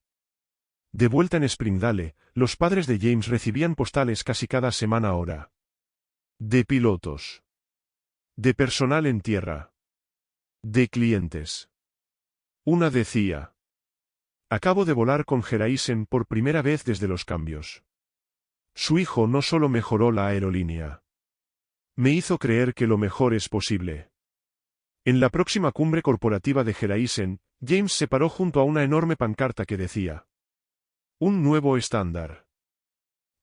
De vuelta en Springdale, los padres de James recibían postales casi cada semana hora. De pilotos. De personal en tierra. De clientes. Una decía: acabo de volar con Geraisen por primera vez desde los cambios. Su hijo no solo mejoró la aerolínea. Me hizo creer que lo mejor es posible. En la próxima cumbre corporativa de Geraisen, James se paró junto a una enorme pancarta que decía: un nuevo estándar.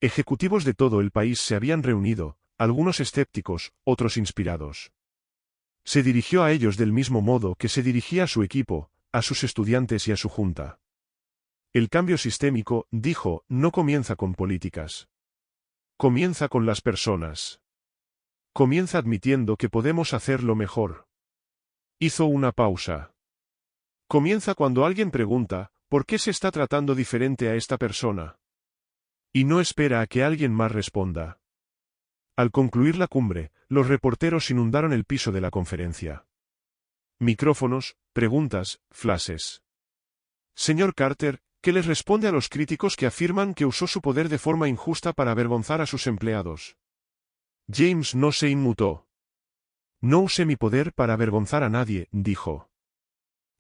Ejecutivos de todo el país se habían reunido, algunos escépticos, otros inspirados. Se dirigió a ellos del mismo modo que se dirigía a su equipo, a sus estudiantes y a su junta. El cambio sistémico, dijo, no comienza con políticas. Comienza con las personas. Comienza admitiendo que podemos hacerlo mejor. Hizo una pausa. Comienza cuando alguien pregunta: ¿por qué se está tratando diferente a esta persona? Y no espera a que alguien más responda. Al concluir la cumbre, los reporteros inundaron el piso de la conferencia. Micrófonos, preguntas, flashes. Señor Carter, ¿qué les responde a los críticos que afirman que usó su poder de forma injusta para avergonzar a sus empleados? James no se inmutó. No usé mi poder para avergonzar a nadie, dijo.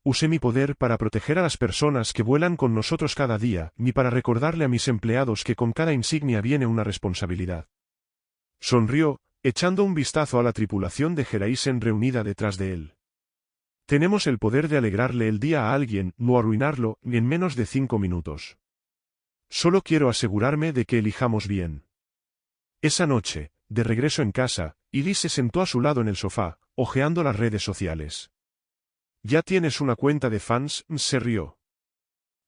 Usé mi poder para proteger a las personas que vuelan con nosotros cada día, ni para recordarle a mis empleados que con cada insignia viene una responsabilidad. Sonrió, echando un vistazo a la tripulación de Geraisen reunida detrás de él. Tenemos el poder de alegrarle el día a alguien, no arruinarlo, ni en menos de 5 minutos. Solo quiero asegurarme de que elijamos bien. Esa noche, de regreso en casa, Elise se sentó a su lado en el sofá, hojeando las redes sociales. ¿Ya tienes una cuenta de fans?, se rió.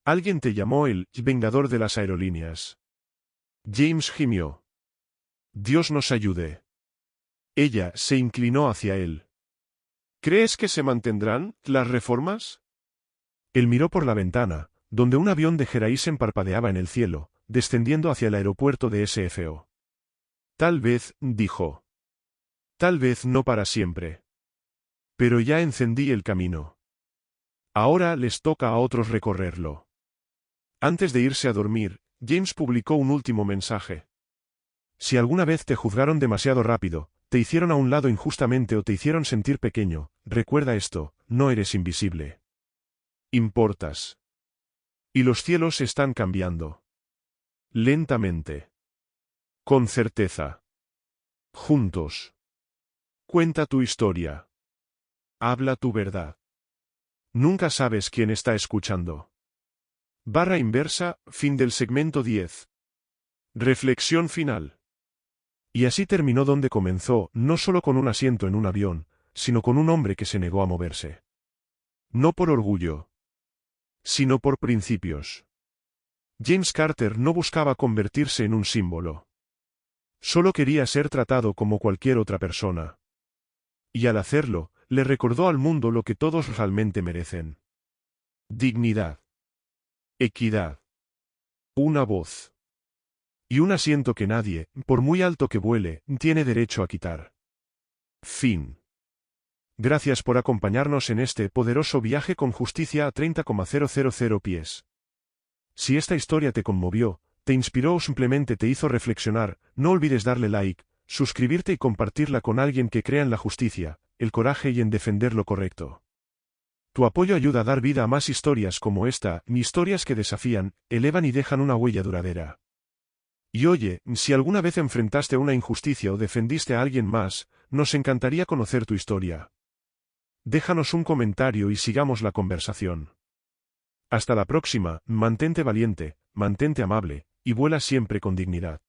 Alguien te llamó el vengador de las aerolíneas. James gimió. Dios nos ayude. Ella se inclinó hacia él. ¿Crees que se mantendrán las reformas? Él miró por la ventana, donde un avión de Geraisen parpadeaba en el cielo, descendiendo hacia el aeropuerto de SFO. Tal vez, dijo. Tal vez no para siempre. Pero ya encendí el camino. Ahora les toca a otros recorrerlo. Antes de irse a dormir, James publicó un último mensaje. Si alguna vez te juzgaron demasiado rápido, te hicieron a un lado injustamente o te hicieron sentir pequeño, recuerda esto: no eres invisible. Importas. Y los cielos están cambiando. Lentamente. Con certeza. Juntos. Cuenta tu historia. Habla tu verdad. Nunca sabes quién está escuchando. Barra inversa, fin del segmento 10. Reflexión final. Y así terminó donde comenzó, no solo con un asiento en un avión, sino con un hombre que se negó a moverse. No por orgullo, sino por principios. James Carter no buscaba convertirse en un símbolo. Solo quería ser tratado como cualquier otra persona. Y al hacerlo, le recordó al mundo lo que todos realmente merecen. Dignidad. Equidad. Una voz. Y un asiento que nadie, por muy alto que vuele, tiene derecho a quitar. Fin. Gracias por acompañarnos en este poderoso viaje con justicia a 30,000 pies. Si esta historia te conmovió, te inspiró o simplemente te hizo reflexionar, no olvides darle like, suscribirte y compartirla con alguien que crea en la justicia, el coraje y en defender lo correcto. Tu apoyo ayuda a dar vida a más historias como esta, historias que desafían, elevan y dejan una huella duradera. Y oye, si alguna vez enfrentaste una injusticia o defendiste a alguien más, nos encantaría conocer tu historia. Déjanos un comentario y sigamos la conversación. Hasta la próxima, mantente valiente, mantente amable, y vuela siempre con dignidad.